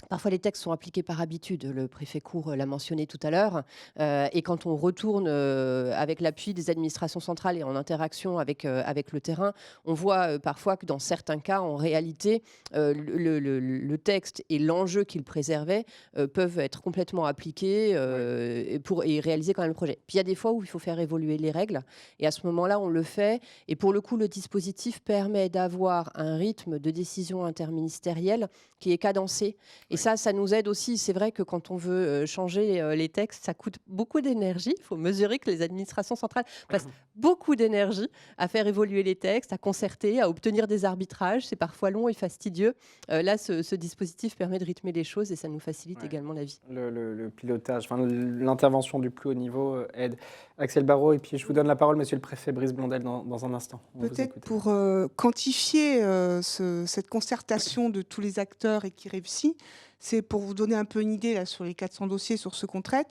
parfois, les textes sont appliqués par habitude. Le préfet Cour l'a mentionné tout à l'heure. Et quand on retourne avec l'appui des administrations centrales et en interaction avec le terrain, on voit parfois que dans certains cas, en réalité, le texte et l'enjeu qu'il préservait peuvent être complètement appliqués et réaliser quand même le projet. Puis il y a des fois où il faut faire évoluer les règles. Et à ce moment-là, on le fait. Et pour le coup, le dispositif permet d'avoir un rythme de décision interministérielle qui est cadencé. Et ça nous aide aussi. C'est vrai que quand on veut changer les textes, ça coûte beaucoup d'énergie. Il faut mesurer que les administrations centrales passent beaucoup d'énergie à faire évoluer les textes, à concerter, à obtenir des arbitrages. C'est parfois long et fastidieux. Là, ce dispositif permet de rythmer les choses et ça nous facilite également la vie. Le pilotage, l'intervention du plus haut niveau aide. Axel Barraud, et puis je vous donne la parole, monsieur le préfet Brice Blondel, dans un instant. Peut-être pour quantifier cette concertation de tous les acteurs et qui réussit, c'est pour vous donner un peu une idée là, sur les 400 dossiers, sur ce qu'on traite.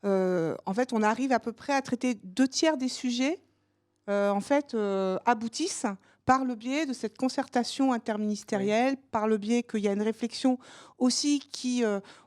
En fait, on arrive à peu près à traiter 2/3 des sujets aboutissent par le biais de cette concertation interministérielle, par le biais qu'il y a une réflexion aussi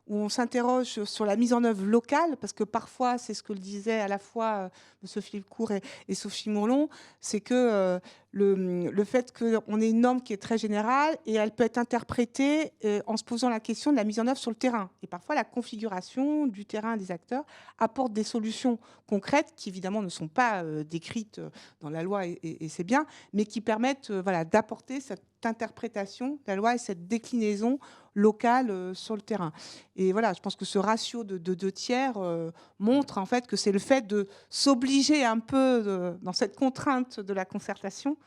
où on s'interroge sur la mise en œuvre locale, parce que parfois, c'est ce que le disaient à la fois M. Philippe Cour et Sophie Mourlon, c'est que le fait qu'on ait une norme qui est très générale et elle peut être interprétée en se posant la question de la mise en œuvre sur le terrain. Et parfois, la configuration du terrain des acteurs apporte des solutions concrètes qui, évidemment, ne sont pas décrites dans la loi, et c'est bien, mais qui permettent d'apporter cette interprétation de la loi et cette déclinaison locale sur le terrain. Et voilà, je pense que ce ratio de 2/3 montre en fait que c'est le fait de s'obliger un peu dans cette contrainte de la concertation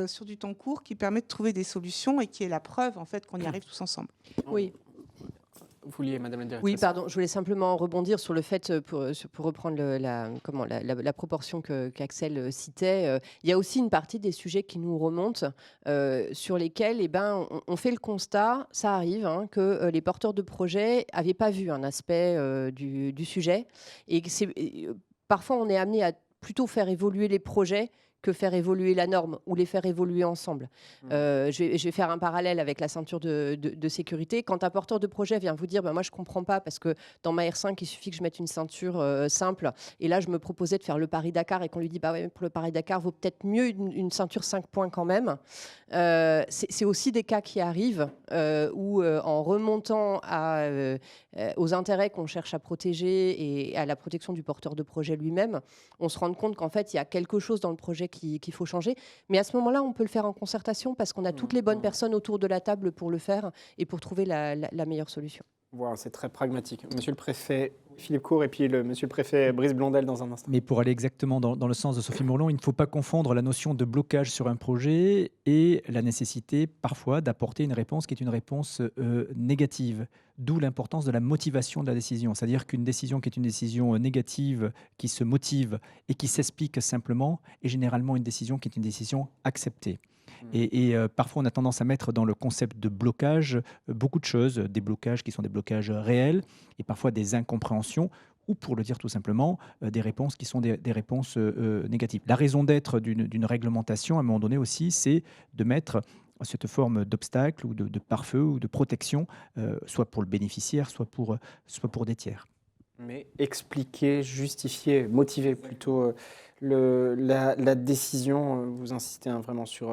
sur du temps court qui permet de trouver des solutions et qui est la preuve en fait qu'on y arrive tous ensemble. Oui. Vous vouliez, Madame la Oui, Directrice. pardon, je voulais simplement rebondir sur le fait, pour reprendre la proportion qu'Axel citait, il y a aussi une partie des sujets qui nous remontent, sur lesquels eh ben, on fait le constat, ça arrive, hein, que les porteurs de projets n'avaient pas vu un aspect du sujet. Et que parfois, on est amené à plutôt faire évoluer les projets que faire évoluer la norme ou les faire évoluer ensemble. Je vais faire un parallèle avec la ceinture de sécurité. Quand un porteur de projet vient vous dire moi je ne comprends pas parce que dans ma R5 il suffit que je mette une ceinture simple, et là je me proposais de faire le Paris-Dakar et qu'on lui dit ouais, pour le Paris-Dakar vaut peut-être mieux une ceinture 5 points quand même. C'est aussi des cas qui arrivent où en remontant aux intérêts qu'on cherche à protéger et à la protection du porteur de projet lui-même, on se rend compte qu'en fait il y a quelque chose dans le projet qu'il faut changer. Mais à ce moment-là, on peut le faire en concertation parce qu'on a toutes les bonnes personnes autour de la table pour le faire et pour trouver la meilleure solution. Voilà, c'est très pragmatique. Monsieur le préfet Philippe Court et puis monsieur le préfet Brice Blondel dans un instant. Mais pour aller exactement dans le sens de Sophie Mourlon, il ne faut pas confondre la notion de blocage sur un projet et la nécessité parfois d'apporter une réponse qui est une réponse négative. D'où l'importance de la motivation de la décision. C'est-à-dire qu'une décision qui est une décision négative, qui se motive et qui s'explique simplement, est généralement une décision qui est une décision acceptée. Et parfois, on a tendance à mettre dans le concept de blocage beaucoup de choses, des blocages qui sont des blocages réels et parfois des incompréhensions ou, pour le dire tout simplement, des réponses qui sont des réponses négatives. La raison d'être d'une réglementation, à un moment donné aussi, c'est de mettre cette forme d'obstacle ou de pare-feu ou de protection, soit pour le bénéficiaire, soit pour des tiers. Mais expliquer, justifier, motiver plutôt la décision. Vous insistez vraiment sur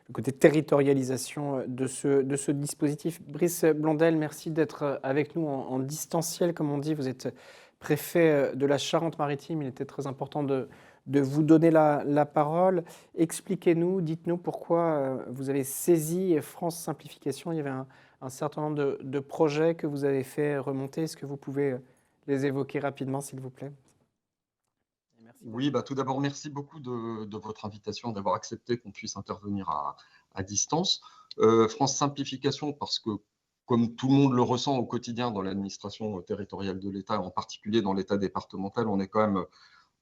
le côté territorialisation de ce dispositif. Brice Blondel, merci d'être avec nous en distanciel, comme on dit. Vous êtes préfet de la Charente-Maritime. Il était très important de vous donner la parole. Expliquez-nous, dites-nous pourquoi vous avez saisi France Simplification. Il y avait un certain nombre de projets que vous avez fait remonter. Est-ce que vous pouvez les évoquer rapidement, s'il vous plaît? Oui, tout d'abord, merci beaucoup de votre invitation, d'avoir accepté qu'on puisse intervenir à distance. France Simplification, parce que, comme tout le monde le ressent au quotidien dans l'administration territoriale de l'État, en particulier dans l'État départemental, on est quand même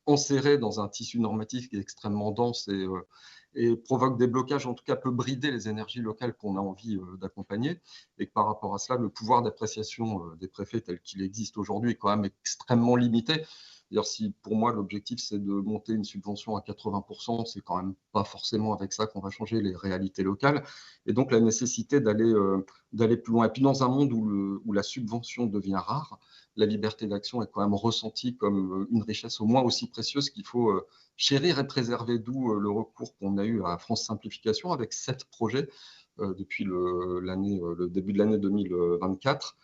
enserré dans un tissu normatif qui est extrêmement dense et provoque des blocages, en tout cas peut brider les énergies locales qu'on a envie d'accompagner, et que par rapport à cela, le pouvoir d'appréciation des préfets tel qu'il existe aujourd'hui est quand même extrêmement limité. D'ailleurs, si pour moi l'objectif c'est de monter une subvention à 80%, c'est quand même pas forcément avec ça qu'on va changer les réalités locales, et donc la nécessité d'aller plus loin. Et puis dans un monde où la subvention devient rare, la liberté d'action est quand même ressentie comme une richesse au moins aussi précieuse qu'il faut chérir et préserver, d'où le recours qu'on a eu à France Simplification avec 7 projets depuis le début de l'année 2024,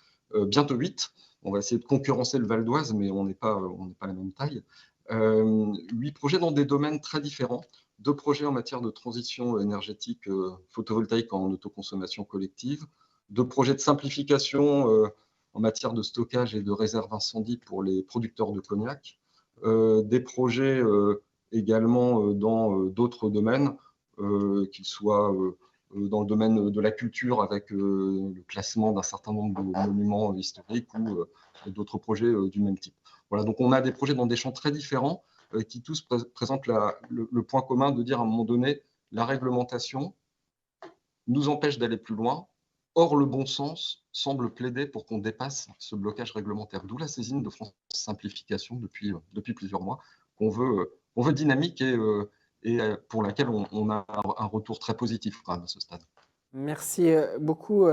bientôt 8. On va essayer de concurrencer le Val d'Oise, mais on n'est pas la même taille. 8 projets dans des domaines très différents. 2 projets en matière de transition énergétique photovoltaïque en autoconsommation collective. 2 projets de simplification en matière de stockage et de réserve incendie pour les producteurs de cognac. Des projets également dans d'autres domaines, qu'ils soient dans le domaine de la culture avec le classement d'un certain nombre de monuments historiques ou d'autres projets du même type. Voilà, donc on a des projets dans des champs très différents qui tous présentent le point commun de dire à un moment donné, la réglementation nous empêche d'aller plus loin. Or, le bon sens semble plaider pour qu'on dépasse ce blocage réglementaire. D'où la saisine de France Simplification depuis plusieurs mois, qu'on veut dynamique et pour laquelle on a un retour très positif quand même à ce stade. Merci beaucoup.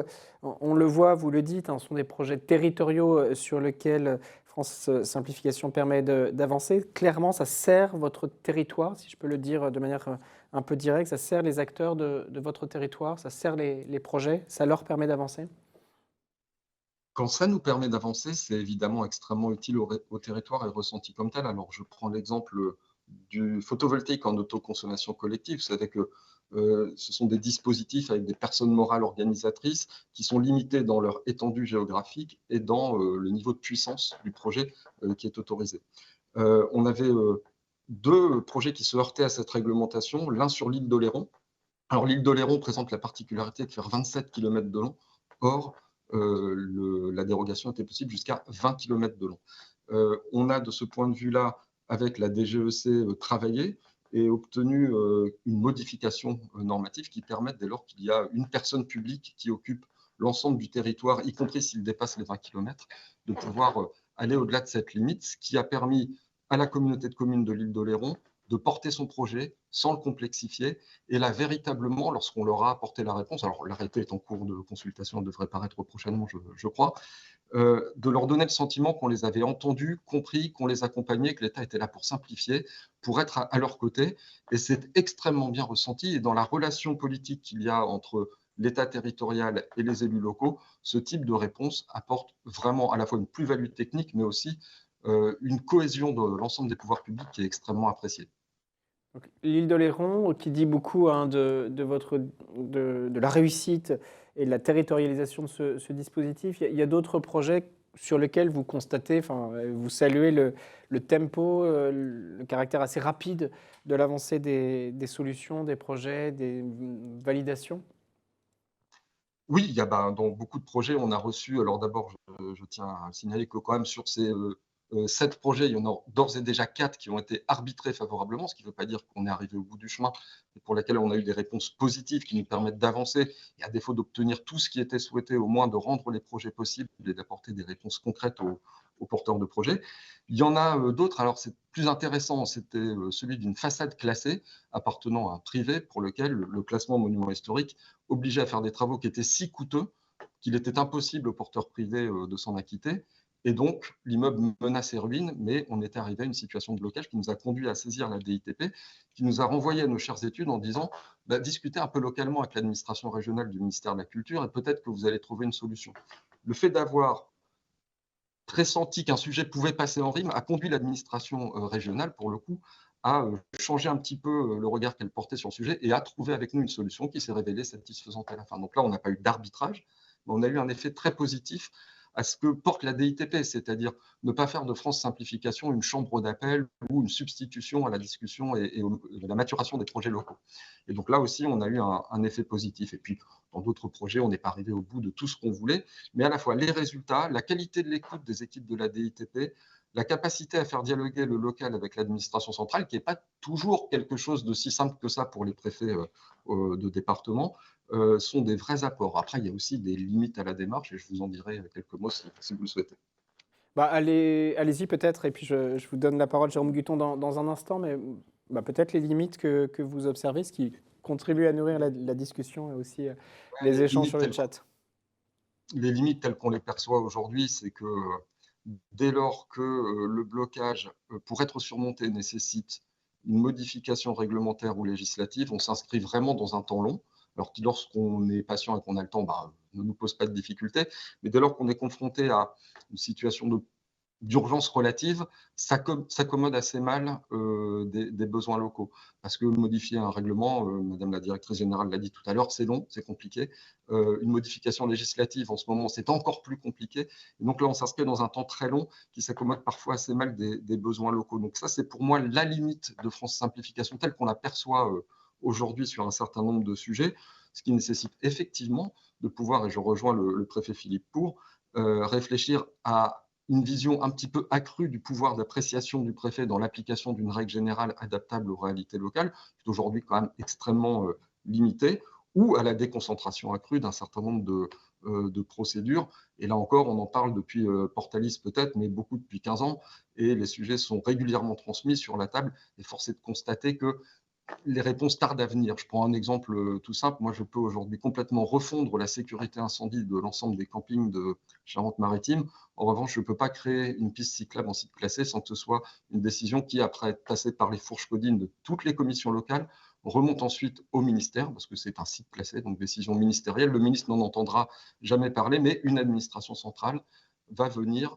On le voit, vous le dites, ce sont des projets territoriaux sur lesquels France Simplification permet d'avancer. Clairement, ça sert votre territoire, si je peux le dire de manière un peu directe. Ça sert les acteurs de votre territoire, ça sert les projets, ça leur permet d'avancer? Quand ça nous permet d'avancer, c'est évidemment extrêmement utile au territoire et ressenti comme tel. Alors, je prends l'exemple du photovoltaïque en autoconsommation collective. Vous savez que ce sont des dispositifs avec des personnes morales organisatrices qui sont limitées dans leur étendue géographique et dans le niveau de puissance du projet qui est autorisé. On avait 2 projets qui se heurtaient à cette réglementation, l'un sur l'île d'Oléron, Alors, l'île d'Oléron présente la particularité de faire 27 km de long. Or, la dérogation était possible jusqu'à 20 km de long. On a de ce point de vue-là, avec la DGEC, travaillé et obtenu une modification normative qui permette, dès lors qu'il y a une personne publique qui occupe l'ensemble du territoire, y compris s'il dépasse les 20 km, de pouvoir aller au-delà de cette limite, ce qui a permis à la communauté de communes de l'île d'Oléron de porter son projet sans le complexifier. Et là, véritablement, lorsqu'on leur a apporté la réponse, alors l'arrêté est en cours de consultation, elle devrait paraître prochainement, je crois, de leur donner le sentiment qu'on les avait entendus, compris, qu'on les accompagnait, que l'État était là pour simplifier, pour être à leur côté. Et c'est extrêmement bien ressenti. Et dans la relation politique qu'il y a entre l'État territorial et les élus locaux, ce type de réponse apporte vraiment à la fois une plus-value technique, mais aussi une cohésion de l'ensemble des pouvoirs publics qui est extrêmement appréciée. L'île d'Oléron, qui dit beaucoup hein, de la réussite et de la territorialisation de ce dispositif. Il y a d'autres projets sur lesquels vous constatez, enfin, vous saluez le tempo, le caractère assez rapide de l'avancée des solutions, des projets, des validations? Oui, il y a, dans beaucoup de projets, on a reçu, alors d'abord, je tiens à signaler que quand même sur ces 7 projets, il y en a d'ores et déjà 4 qui ont été arbitrés favorablement, ce qui ne veut pas dire qu'on est arrivé au bout du chemin, mais pour lesquels on a eu des réponses positives qui nous permettent d'avancer et à défaut d'obtenir tout ce qui était souhaité, au moins de rendre les projets possibles et d'apporter des réponses concrètes aux porteurs de projets. Il y en a d'autres, alors c'est plus intéressant, c'était celui d'une façade classée appartenant à un privé pour lequel le classement monument historique obligeait à faire des travaux qui étaient si coûteux qu'il était impossible aux porteurs privés de s'en acquitter. Et donc, l'immeuble menaçait ruine, mais on était arrivé à une situation de blocage qui nous a conduit à saisir la DITP, qui nous a renvoyé à nos chères études en disant discutez un peu localement avec l'administration régionale du ministère de la Culture et peut-être que vous allez trouver une solution. Le fait d'avoir pressenti qu'un sujet pouvait passer en rime a conduit l'administration régionale, pour le coup, à changer un petit peu le regard qu'elle portait sur le sujet et à trouver avec nous une solution qui s'est révélée satisfaisante à la fin. Donc là, on n'a pas eu d'arbitrage, mais on a eu un effet très positif à ce que porte la DITP, c'est-à-dire ne pas faire de France Simplification une chambre d'appel ou une substitution à la discussion et à la maturation des projets locaux. Et donc là aussi, on a eu un effet positif. Et puis, dans d'autres projets, on n'est pas arrivé au bout de tout ce qu'on voulait, mais à la fois les résultats, la qualité de l'écoute des équipes de la DITP, la capacité à faire dialoguer le local avec l'administration centrale, qui n'est pas toujours quelque chose de si simple que ça pour les préfets de département, sont des vrais apports. Après, il y a aussi des limites à la démarche, et je vous en dirai quelques mots si vous le souhaitez. Allez-y peut-être, et puis je vous donne la parole, Jérôme Guton, dans un instant, mais peut-être les limites que vous observez, ce qui contribue à nourrir la discussion et aussi les échanges sur le chat. Les limites telles qu'on les perçoit aujourd'hui, c'est que dès lors que le blocage, pour être surmonté, nécessite une modification réglementaire ou législative, on s'inscrit vraiment dans un temps long. Alors que lorsqu'on est patient et qu'on a le temps, ne nous pose pas de difficulté. Mais dès lors qu'on est confronté à une situation d'urgence relative, s'accommode assez mal des besoins locaux. Parce que modifier un règlement, Madame la directrice générale l'a dit tout à l'heure, c'est long, c'est compliqué. Une modification législative, en ce moment, c'est encore plus compliqué. Et donc là, on s'inscrit dans un temps très long qui s'accommode parfois assez mal des besoins locaux. Donc ça, c'est pour moi la limite de France Simplification telle qu'on la perçoit aujourd'hui sur un certain nombre de sujets, ce qui nécessite effectivement de pouvoir, et je rejoins le préfet Philippe Pour, réfléchir à une vision un petit peu accrue du pouvoir d'appréciation du préfet dans l'application d'une règle générale adaptable aux réalités locales, qui est aujourd'hui quand même extrêmement limitée, ou à la déconcentration accrue d'un certain nombre de procédures. Et là encore, on en parle depuis Portalis peut-être, mais beaucoup depuis 15 ans, et les sujets sont régulièrement transmis sur la table, et force est de constater que les réponses tardent à venir. Je prends un exemple tout simple. Moi, je peux aujourd'hui complètement refondre la sécurité incendie de l'ensemble des campings de Charente-Maritime. En revanche, je ne peux pas créer une piste cyclable en site classé sans que ce soit une décision qui, après être passée par les fourches codines de toutes les commissions locales, remonte ensuite au ministère, parce que c'est un site classé, donc décision ministérielle. Le ministre n'en entendra jamais parler, mais une administration centrale va venir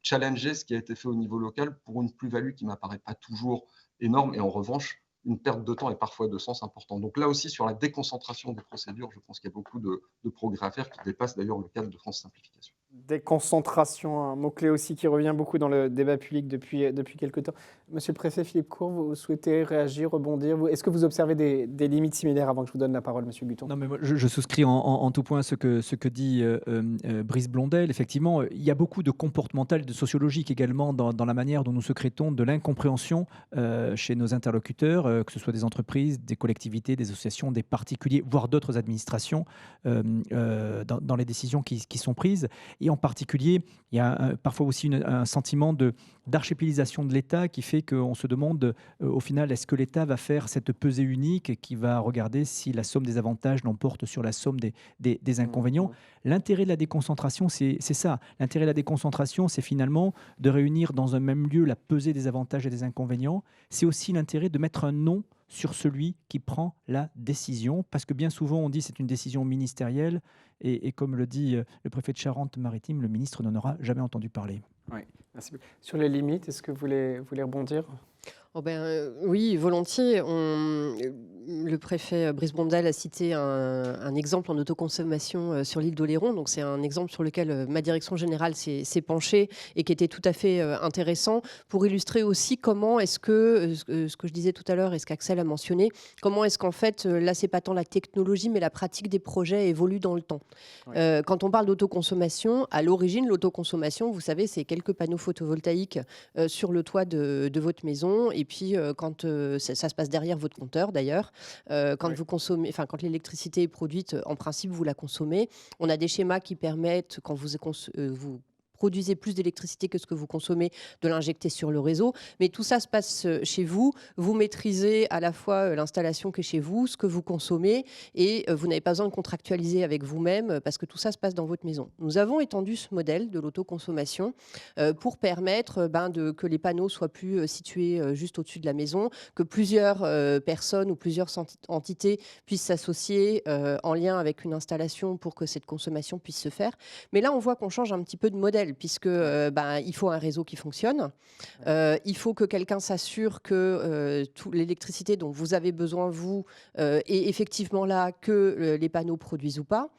challenger ce qui a été fait au niveau local pour une plus-value qui ne m'apparaît pas toujours énorme. Et en revanche, une perte de temps et parfois de sens importante. Donc là aussi, sur la déconcentration des procédures, je pense qu'il y a beaucoup de progrès à faire qui dépassent d'ailleurs le cadre de France Simplification. Déconcentration, un mot-clé aussi qui revient beaucoup dans le débat public depuis quelque temps. Monsieur le préfet Philippe Cour, vous souhaitez réagir, rebondir? Est-ce que vous observez des limites similaires avant que je vous donne la parole, monsieur Guton? Non, mais moi, je souscris en tout point ce que dit Brice Blondel. Effectivement, il y a beaucoup de comportemental et de sociologique également dans la manière dont nous secrétons de l'incompréhension chez nos interlocuteurs, que ce soit des entreprises, des collectivités, des associations, des particuliers, voire d'autres administrations, dans les décisions qui sont prises. Et en particulier, il y a parfois aussi un sentiment d'archipélisation de l'État qui fait qu'on se demande au final, est-ce que l'État va faire cette pesée unique qui va regarder si la somme des avantages l'emporte sur la somme des inconvénients. L'intérêt de la déconcentration, c'est ça. L'intérêt de la déconcentration, c'est finalement de réunir dans un même lieu la pesée des avantages et des inconvénients. C'est aussi l'intérêt de mettre un nom sur celui qui prend la décision, parce que bien souvent on dit c'est une décision ministérielle, et comme le dit le préfet de Charente-Maritime, le ministre n'en aura jamais entendu parler. Oui, merci. Sur les limites, est-ce que vous voulez rebondir? Oui, volontiers. Le préfet Brice Blondel a cité un exemple en autoconsommation sur l'île d'Oléron. Donc, c'est un exemple sur lequel ma direction générale s'est penchée et qui était tout à fait intéressant pour illustrer aussi comment est-ce que, ce que je disais tout à l'heure et ce qu'Axel a mentionné, comment est-ce qu'en fait, là, c'est pas tant la technologie, mais la pratique des projets évolue dans le temps. Ouais. Quand on parle d'autoconsommation, à l'origine, l'autoconsommation, vous savez, c'est quelques panneaux photovoltaïques sur le toit de votre maison. Et puis, quand ça se passe derrière votre compteur, d'ailleurs, quand vous consommez, quand l'électricité est produite, en principe, vous la consommez. On a des schémas qui permettent, quand vous produisez plus d'électricité que ce que vous consommez, de l'injecter sur le réseau. Mais tout ça se passe chez vous. Vous maîtrisez à la fois l'installation qui est chez vous, ce que vous consommez, et vous n'avez pas besoin de contractualiser avec vous-même parce que tout ça se passe dans votre maison. Nous avons étendu ce modèle de l'autoconsommation pour permettre que les panneaux soient plus situés juste au-dessus de la maison, que plusieurs personnes ou plusieurs entités puissent s'associer en lien avec une installation pour que cette consommation puisse se faire. Mais là, on voit qu'on change un petit peu de modèle, puisque il faut un réseau qui fonctionne. Il faut que quelqu'un s'assure que l'électricité dont vous avez besoin, vous, est effectivement là, que les panneaux produisent ou pas.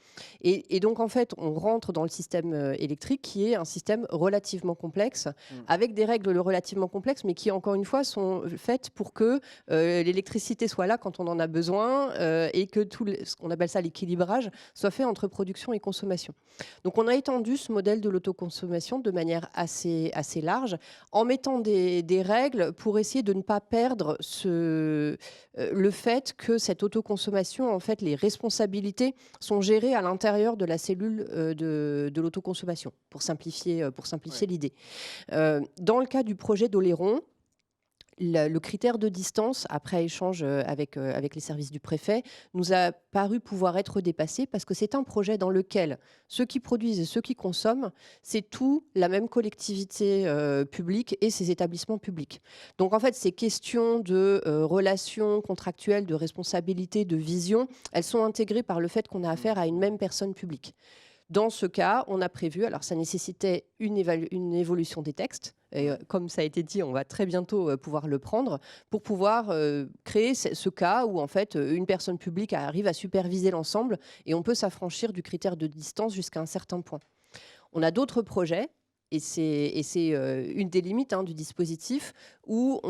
Et donc, en fait, on rentre dans le système électrique qui est un système relativement complexe, avec des règles relativement complexes, mais qui, encore une fois, sont faites pour que l'électricité soit là quand on en a besoin et que ce qu'on appelle ça l'équilibrage soit fait entre production et consommation. Donc, on a étendu ce modèle de l'autoconsommation de manière assez large, en mettant des règles pour essayer de ne pas perdre le fait que cette autoconsommation, en fait, les responsabilités sont gérées à l'intérieur de la cellule de l'autoconsommation, pour simplifier l'idée. Dans le cas du projet d'Oléron, le critère de distance, après échange avec les services du préfet, nous a paru pouvoir être dépassé parce que c'est un projet dans lequel ceux qui produisent et ceux qui consomment, c'est tout la même collectivité publique et ses établissements publics. Donc en fait, ces questions de relations contractuelles, de responsabilité, de vision, elles sont intégrées par le fait qu'on a affaire à une même personne publique. Dans ce cas, on a prévu, alors ça nécessitait une évolution des textes, et comme ça a été dit, on va très bientôt pouvoir le prendre, pour pouvoir créer ce cas où en fait une personne publique arrive à superviser l'ensemble et on peut s'affranchir du critère de distance jusqu'à un certain point. On a d'autres projets, et c'est une des limites du dispositif, où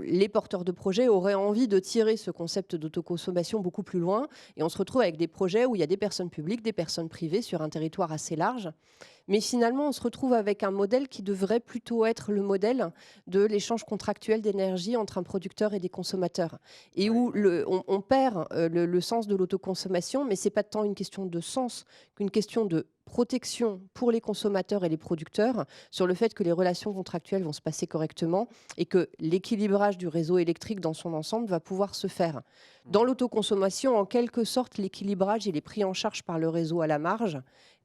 les porteurs de projets auraient envie de tirer ce concept d'autoconsommation beaucoup plus loin, et on se retrouve avec des projets où il y a des personnes publiques, des personnes privées sur un territoire assez large. Mais finalement, on se retrouve avec un modèle qui devrait plutôt être le modèle de l'échange contractuel d'énergie entre un producteur et des consommateurs. Et où on perd le sens de l'autoconsommation, mais ce n'est pas tant une question de sens qu'une question de protection pour les consommateurs et les producteurs sur le fait que les relations contractuelles vont se passer correctement et que l'équilibrage du réseau électrique dans son ensemble va pouvoir se faire. Dans l'autoconsommation, en quelque sorte, l'équilibrage il est pris en charge par le réseau à la marge.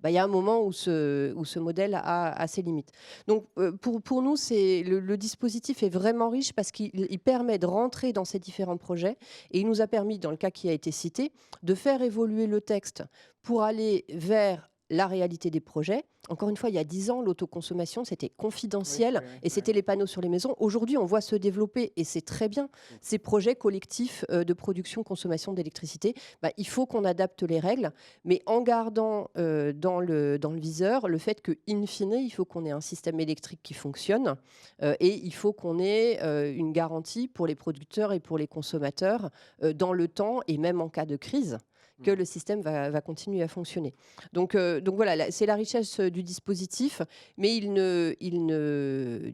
Il y a un moment où ce modèle a ses limites. Donc, pour nous, le dispositif est vraiment riche parce qu'il permet de rentrer dans ces différents projets et il nous a permis, dans le cas qui a été cité, de faire évoluer le texte pour aller vers la réalité des projets. Encore une fois, il y a 10 ans, l'autoconsommation, c'était confidentiel et c'était les panneaux sur les maisons. Aujourd'hui, on voit se développer, et c'est très bien, ces projets collectifs de production-consommation d'électricité. Il faut qu'on adapte les règles, mais en gardant dans le viseur le fait qu'in fine, il faut qu'on ait un système électrique qui fonctionne et il faut qu'on ait une garantie pour les producteurs et pour les consommateurs dans le temps et même en cas de crise, que le système va continuer à fonctionner. Donc voilà, c'est la richesse du dispositif, mais il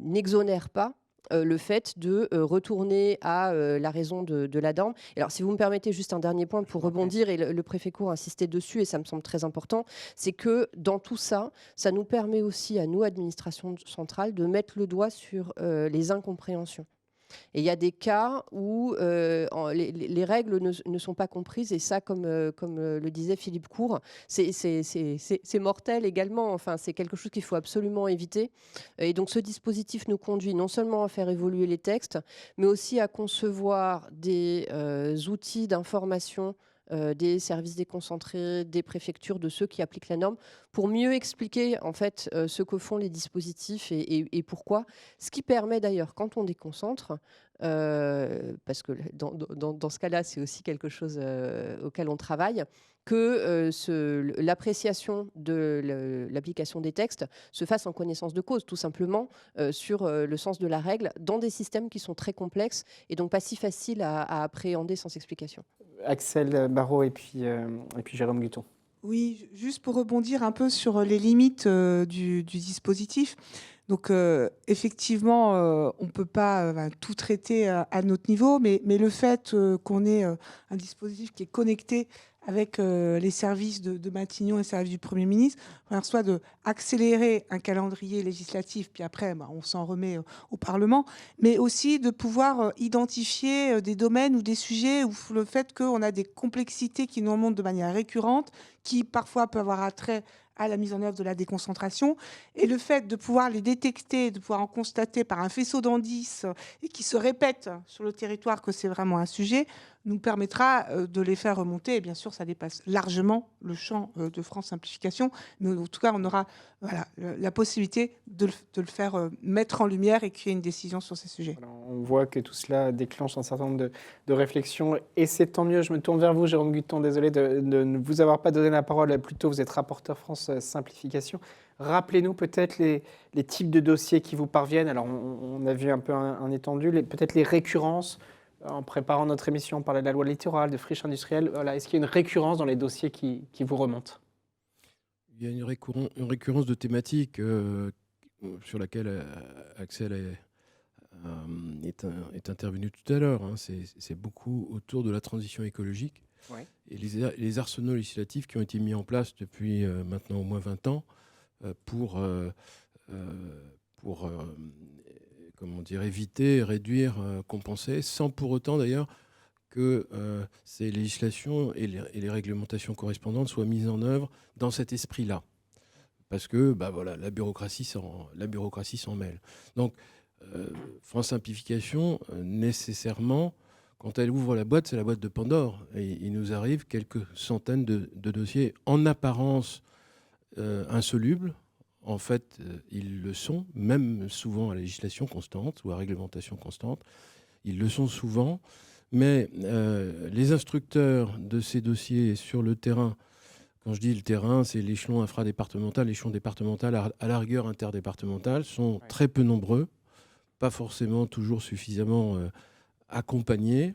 n'exonère pas le fait de retourner à la raison de la norme. Alors, si vous me permettez juste un dernier point pour rebondir, et le préfet Cour insistait dessus, et ça me semble très important, c'est que dans tout ça, ça nous permet aussi, à nous, administration centrale, de mettre le doigt sur les incompréhensions. Et il y a des cas où les règles ne sont pas comprises, et ça, comme le disait Philippe Cour, c'est mortel également. Enfin, c'est quelque chose qu'il faut absolument éviter. Et donc, ce dispositif nous conduit non seulement à faire évoluer les textes, mais aussi à concevoir des outils d'information des services déconcentrés, des préfectures, de ceux qui appliquent la norme, pour mieux expliquer en fait ce que font les dispositifs et pourquoi. Ce qui permet d'ailleurs, quand on déconcentre, parce que dans ce cas-là, c'est aussi quelque chose auquel on travaille, que l'appréciation de l'application des textes se fasse en connaissance de cause, tout simplement, sur le sens de la règle, dans des systèmes qui sont très complexes et donc pas si faciles à appréhender sans explication. Axel Barraud et puis Jérôme Guton. Oui, juste pour rebondir un peu sur les limites du dispositif. Donc, effectivement, on ne peut pas tout traiter à notre niveau, mais le fait qu'on ait un dispositif qui est connecté avec les services de Matignon et les services du Premier ministre, soit d'accélérer un calendrier législatif, puis après, on s'en remet au Parlement, mais aussi de pouvoir identifier des domaines ou des sujets où le fait qu'on a des complexités qui nous remontent de manière récurrente, qui parfois peuvent avoir attrait à la mise en œuvre de la déconcentration, et le fait de pouvoir les détecter, de pouvoir en constater par un faisceau d'indices et qui se répètent sur le territoire que c'est vraiment un sujet, nous permettra de les faire remonter. Et bien sûr, ça dépasse largement le champ de France Simplification, mais en tout cas, on aura la possibilité de le faire mettre en lumière et qu'il y ait une décision sur ces sujets. Alors, on voit que tout cela déclenche un certain nombre de réflexions, et c'est tant mieux. Je me tourne vers vous, Jérôme Guton. Désolé de ne vous avoir pas donné la parole plus tôt. Vous êtes rapporteur France Simplification. Rappelez-nous peut-être les types de dossiers qui vous parviennent. Alors, on a vu un peu un étendu, peut-être les récurrences. En préparant notre émission, on parlait de la loi littorale, de friches industrielles. Voilà, est-ce qu'il y a une récurrence dans les dossiers qui vous remontent ? Il y a une récurrence de thématiques sur laquelle Axel est intervenu tout à l'heure. C'est beaucoup autour de la transition écologique. Oui. Et les arsenaux législatifs qui ont été mis en place depuis maintenant au moins 20 ans pour éviter, réduire, compenser, sans pour autant d'ailleurs que ces législations et les réglementations correspondantes soient mises en œuvre dans cet esprit-là. Parce que la bureaucratie s'en mêle. Donc, France Simplification, nécessairement, quand elle ouvre la boîte, c'est la boîte de Pandore. Et il nous arrive quelques centaines de dossiers en apparence insolubles. En fait, ils le sont, même souvent à la législation constante ou à réglementation constante. Ils le sont souvent. Mais les instructeurs de ces dossiers sur le terrain, quand je dis le terrain, c'est l'échelon infradépartemental, l'échelon départemental, à la rigueur interdépartemental, sont très peu nombreux, pas forcément toujours suffisamment accompagnés.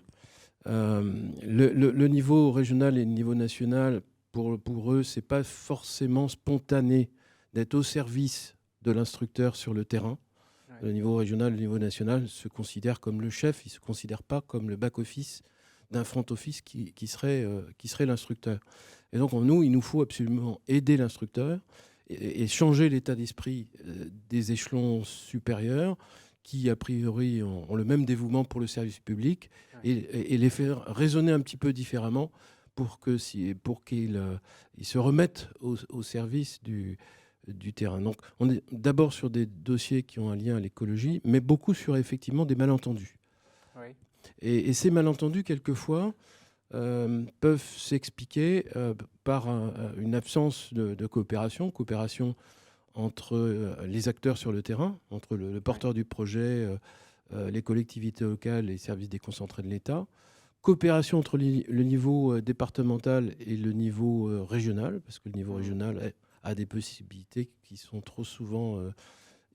Le niveau régional et le niveau national, pour eux, c'est pas forcément spontané d'être au service de l'instructeur sur le terrain. Le niveau régional, le niveau national se considère comme le chef, il ne se considère pas comme le back-office d'un front-office qui serait l'instructeur. Et donc, nous, il nous faut absolument aider l'instructeur et changer l'état d'esprit des échelons supérieurs qui, a priori, ont le même dévouement pour le service public et les faire raisonner un petit peu différemment pour qu'ils se remettent au service du terrain. Donc, on est d'abord sur des dossiers qui ont un lien à l'écologie, mais beaucoup sur, effectivement, des malentendus. Oui. Et ces malentendus, quelquefois, peuvent s'expliquer par une absence de coopération entre les acteurs sur le terrain, entre le porteur du projet, les collectivités locales, les services déconcentrés de l'État, coopération entre le niveau départemental et le niveau régional, parce que le niveau régional a des possibilités qui sont trop souvent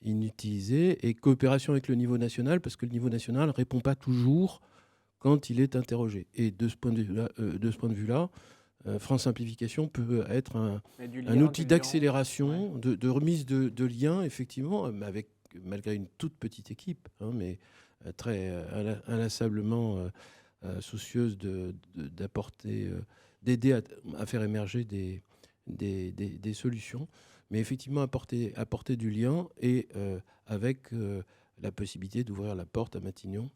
inutilisées, et coopération avec le niveau national, parce que le niveau national ne répond pas toujours quand il est interrogé. Et de ce point de vue-là, France Simplification peut être un outil d'accélération, de remise de liens, effectivement, malgré une toute petite équipe, hein, mais très inlassablement soucieuse d'apporter, d'aider à faire émerger des solutions, mais effectivement apporter du lien et avec la possibilité d'ouvrir la porte à Matignon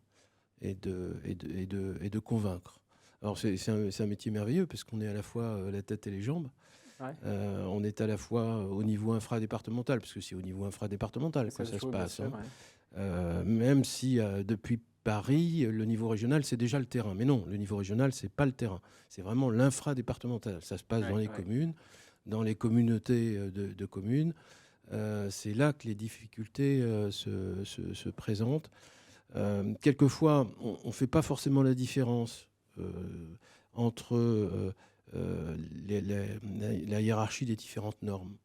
et de convaincre. Alors c'est un métier merveilleux parce qu'on est à la fois la tête et les jambes. Ouais. On est à la fois au niveau infradépartemental, parce que c'est au niveau infradépartemental que ça se passe. Hein. Même si depuis Paris, le niveau régional, c'est déjà le terrain. Mais non, le niveau régional, c'est pas le terrain. C'est vraiment l'infradépartemental. Ça se passe dans les communes, dans les communautés de communes. C'est là que les difficultés se présentent. Quelquefois, on ne fait pas forcément la différence entre la hiérarchie des différentes normes.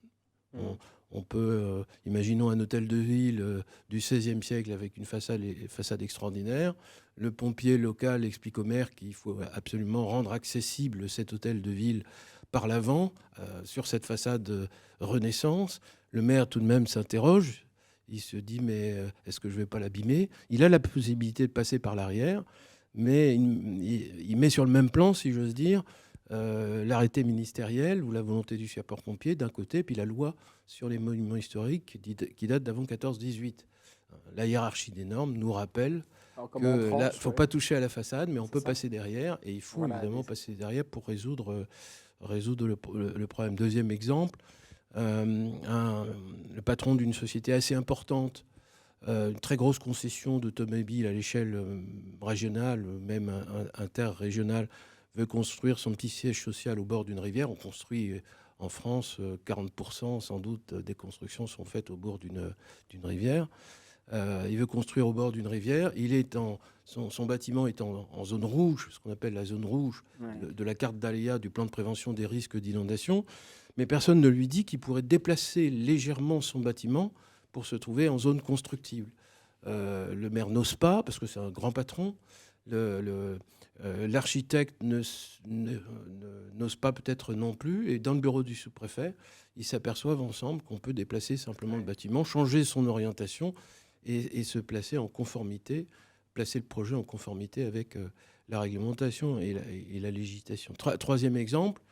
On peut, imaginons un hôtel de ville du XVIe siècle avec une façade extraordinaire. Le pompier local explique au maire qu'il faut absolument rendre accessible cet hôtel de ville par l'avant, sur cette façade Renaissance. Le maire, tout de même, s'interroge. Il se dit, mais est-ce que je ne vais pas l'abîmer ? Il a la possibilité de passer par l'arrière, mais il met sur le même plan, si j'ose dire, l'arrêté ministériel ou la volonté du sapeur-pompier d'un côté, puis la loi sur les monuments historiques qui date d'avant 14-18. La hiérarchie des normes nous rappelle qu'il ne faut pas toucher à la façade, mais on peut passer derrière, et il faut évidemment passer derrière pour résoudre le problème. Deuxième exemple, le patron d'une société assez importante, une très grosse concession d'automobiles à l'échelle régionale, même interrégionale, veut construire son petit siège social au bord d'une rivière. On construit en France 40% sans doute des constructions sont faites au bord d'une rivière. Il veut construire au bord d'une rivière. Son bâtiment est en zone rouge, ce qu'on appelle la zone rouge de la carte d'aléa du plan de prévention des risques d'inondation. Mais personne ne lui dit qu'il pourrait déplacer légèrement son bâtiment pour se trouver en zone constructible. Le maire n'ose pas, parce que c'est un grand patron. L'architecte n'ose pas peut-être non plus. Et dans le bureau du sous-préfet, ils s'aperçoivent ensemble qu'on peut déplacer simplement le bâtiment, changer son orientation et se placer en conformité, placer le projet en conformité avec la réglementation et la législation. Troisième exemple,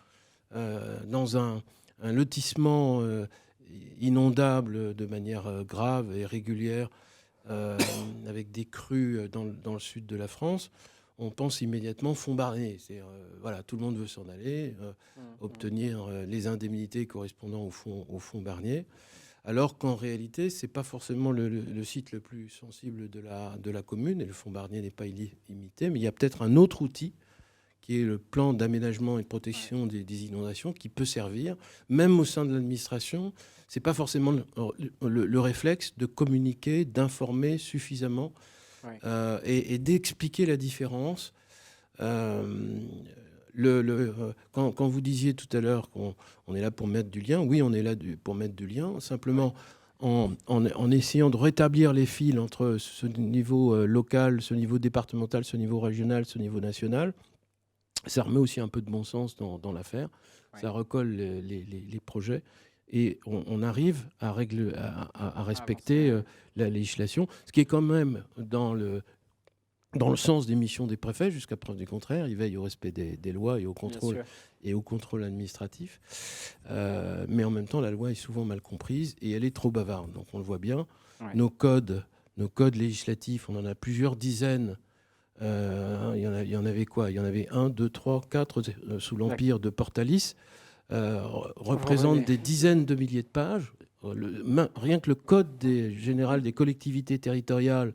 dans un lotissement inondable de manière grave et régulière, avec des crues dans le sud de la France, on pense immédiatement fonds Barnier. Voilà, tout le monde veut s'en aller, obtenir les indemnités correspondant au fonds Barnier, alors qu'en réalité, ce n'est pas forcément le site le plus sensible de la commune, et le fonds Barnier n'est pas illimité, mais il y a peut-être un autre outil qui est le plan d'aménagement et de protection des inondations, qui peut servir, même au sein de l'administration. Ce n'est pas forcément le réflexe de communiquer, d'informer suffisamment et d'expliquer la différence. Quand vous disiez tout à l'heure qu'on est là pour mettre du lien, oui, on est là pour mettre du lien, simplement en essayant de rétablir les fils entre ce niveau local, ce niveau départemental, ce niveau régional, ce niveau national. Ça remet aussi un peu de bon sens dans l'affaire, ça recolle les projets et on arrive à respecter la législation, ce qui est quand même dans le sens des missions des préfets, jusqu'à preuve du contraire. Ils veillent au respect des lois et au contrôle administratif. Mais en même temps, la loi est souvent mal comprise et elle est trop bavarde. Donc on le voit bien. Nos codes législatifs, on en a plusieurs dizaines. Il y en avait quoi ? Il y en avait 1, 2, 3, 4 sous l'empire de Portalis, représentent des dizaines de milliers de pages. Rien que le code général des collectivités territoriales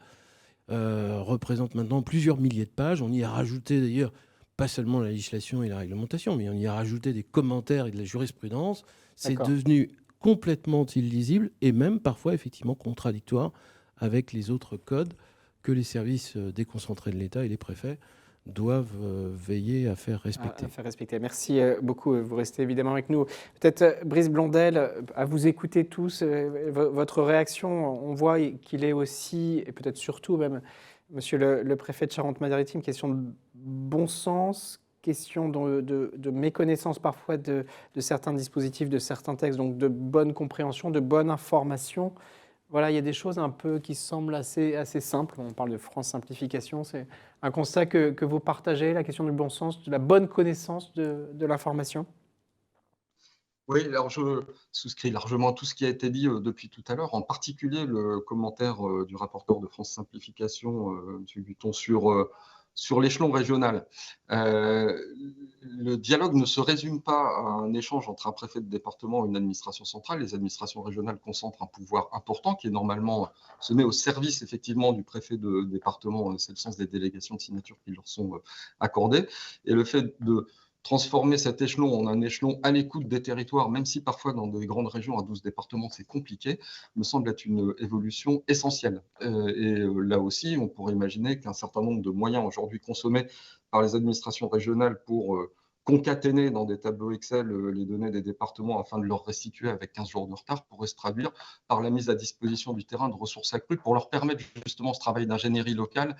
représente maintenant plusieurs milliers de pages. On y a rajouté d'ailleurs pas seulement la législation et la réglementation, mais on y a rajouté des commentaires et de la jurisprudence. C'est D'accord. devenu complètement illisible et même parfois effectivement contradictoire avec les autres codes que les services déconcentrés de l'État et les préfets doivent veiller à faire respecter. À faire respecter. Merci beaucoup. Vous restez évidemment avec nous. Peut-être Brice Blondel, à vous écouter tous, votre réaction, on voit qu'il est aussi, et peut-être surtout même, monsieur le préfet de Charente-Maritime, question de bon sens, question de méconnaissance parfois de certains dispositifs, de certains textes, donc de bonne compréhension, de bonne information. Voilà, il y a des choses un peu qui semblent assez simples. On parle de France Simplification. C'est un constat que vous partagez, la question du bon sens, de la bonne connaissance de l'information. Oui, alors je souscris largement à tout ce qui a été dit depuis tout à l'heure, en particulier le commentaire du rapporteur de France Simplification, M. Guton, sur l'échelon régional. Le dialogue ne se résume pas à un échange entre un préfet de département et une administration centrale. Les administrations régionales concentrent un pouvoir important qui est normalement se met au service effectivement du préfet de département. C'est le sens des délégations de signature qui leur sont accordées. Et le fait de transformer cet échelon en un échelon à l'écoute des territoires, même si parfois dans des grandes régions à 12 départements c'est compliqué, me semble être une évolution essentielle. Là aussi, on pourrait imaginer qu'un certain nombre de moyens aujourd'hui consommés par les administrations régionales pour concaténer dans des tableaux Excel les données des départements afin de leur restituer avec 15 jours de retard pourrait se traduire par la mise à disposition du terrain de ressources accrues pour leur permettre justement ce travail d'ingénierie locale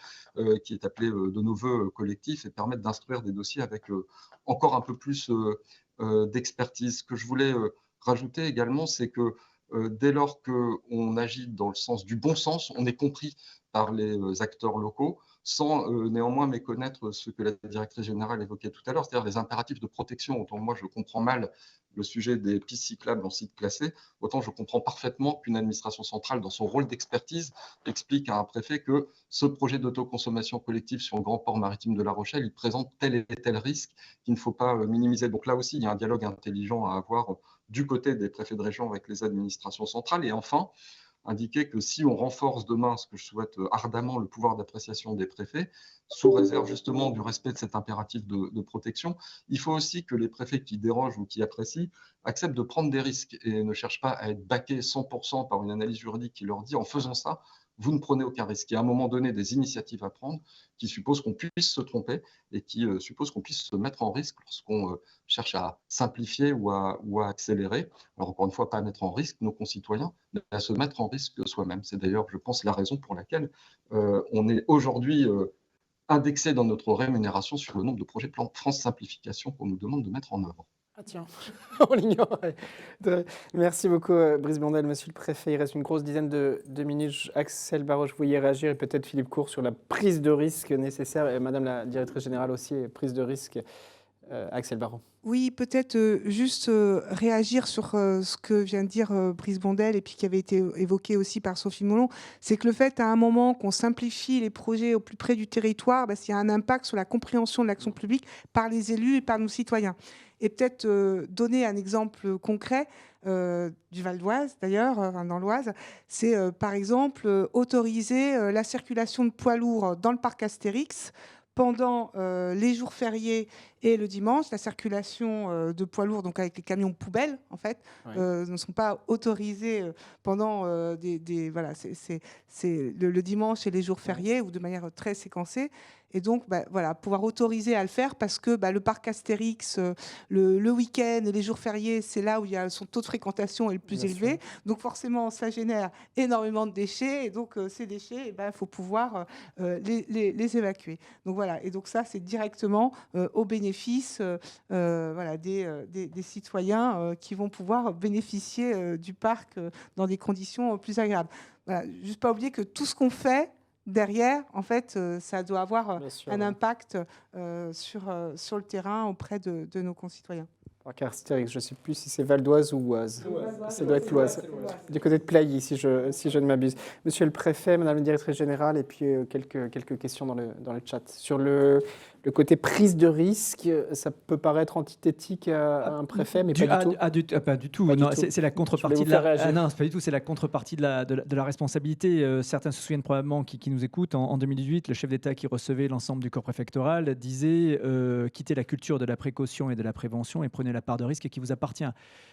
qui est appelé de nos voeux collectifs et permettre d'instruire des dossiers avec encore un peu plus d'expertise. Ce que je voulais rajouter également, c'est que dès lors qu'on agit dans le sens du bon sens, on est compris par les acteurs locaux, sans néanmoins méconnaître ce que la directrice générale évoquait tout à l'heure, c'est-à-dire les impératifs de protection. Autant moi, je comprends mal le sujet des pistes cyclables en site classé, autant je comprends parfaitement qu'une administration centrale, dans son rôle d'expertise, explique à un préfet que ce projet d'autoconsommation collective sur le grand port maritime de La Rochelle, il présente tel et tel risque qu'il ne faut pas minimiser. Donc là aussi, il y a un dialogue intelligent à avoir du côté des préfets de région avec les administrations centrales. Et enfin, indiquer que si on renforce demain, ce que je souhaite ardemment, le pouvoir d'appréciation des préfets, sous réserve justement du respect de cet impératif de protection, il faut aussi que les préfets qui dérogent ou qui apprécient acceptent de prendre des risques et ne cherchent pas à être baqués 100% par une analyse juridique qui leur dit en faisant ça, vous ne prenez aucun risque. Il y a à un moment donné des initiatives à prendre qui supposent qu'on puisse se tromper et qui supposent qu'on puisse se mettre en risque lorsqu'on cherche à simplifier ou à accélérer. Alors encore une fois, pas à mettre en risque nos concitoyens, mais à se mettre en risque soi-même. C'est d'ailleurs, je pense, la raison pour laquelle on est aujourd'hui indexé dans notre rémunération sur le nombre de projets de plan France Simplification qu'on nous demande de mettre en œuvre. Ah tiens, on l'ignorait. Merci beaucoup Brice Blondel, monsieur le préfet. Il reste une grosse dizaine de minutes. Axel Barraud, je voulais réagir et peut-être Philippe Court sur la prise de risque nécessaire. Et madame la directrice générale aussi, prise de risque. Axel Barraud. Oui, peut-être juste réagir sur ce que vient de dire Brice Blondel et puis qui avait été évoqué aussi par Sophie Molon. C'est que le fait, à un moment, qu'on simplifie les projets au plus près du territoire, il y a un impact sur la compréhension de l'action publique par les élus et par nos citoyens. Et peut-être donner un exemple concret du Val d'Oise, d'ailleurs, dans l'Oise, c'est par exemple autoriser la circulation de poids lourds dans le parc Astérix pendant les jours fériés et le dimanche. La circulation de poids lourds, donc avec les camions poubelles, en fait, ne sont pas autorisés pendant voilà, c'est le dimanche et les jours fériés ou de manière très séquencée. Et donc, voilà, pouvoir autoriser à le faire parce que le parc Astérix, le week-end et les jours fériés, c'est là où son taux de fréquentation est le plus élevé. Donc, forcément, ça génère énormément de déchets. Et donc, ces déchets, il faut pouvoir les évacuer. Donc, voilà. Et donc, ça, c'est directement au bénéfice voilà, des citoyens qui vont pouvoir bénéficier du parc dans des conditions plus agréables. Voilà. Juste pas oublier que tout ce qu'on fait derrière, en fait, ça doit avoir un impact sur le terrain auprès de nos concitoyens. Parc Astérix, je ne sais plus si c'est Val d'Oise ou Oise. Ça doit être l'Oise. Du côté de Plailly, si je ne m'abuse. Monsieur le préfet, madame la directrice générale, et puis quelques questions dans le chat. Sur le le côté prise de risque, ça peut paraître antithétique à un préfet, mais pas du tout. Pas du tout. Pas du Non, tout. c'est la Je contrepartie voulais de vous faire réagir. non, c'est pas du tout. C'est la contrepartie de la responsabilité. Certains se souviennent probablement qui nous écoutent. En 2018, le chef d'État qui recevait l'ensemble du corps préfectoral disait quittez la culture de la précaution et de la prévention et prenez la part de risque qui vous appartient.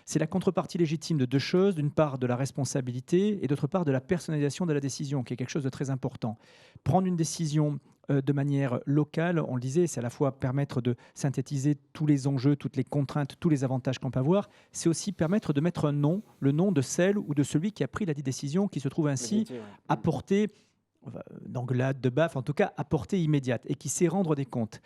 C'est la contrepartie légitime de deux choses. D'une part, de la responsabilité et d'autre part, de la personnalisation de la décision, qui est quelque chose de très important. Prendre une décision de manière locale, on le disait, c'est à la fois permettre de synthétiser tous les enjeux, toutes les contraintes, tous les avantages qu'on peut avoir. C'est aussi permettre de mettre un nom, le nom de celle ou de celui qui a pris la décision, qui se trouve ainsi à portée d'engueulade, de baffe, en tout cas à portée immédiate et qui sait rendre des comptes.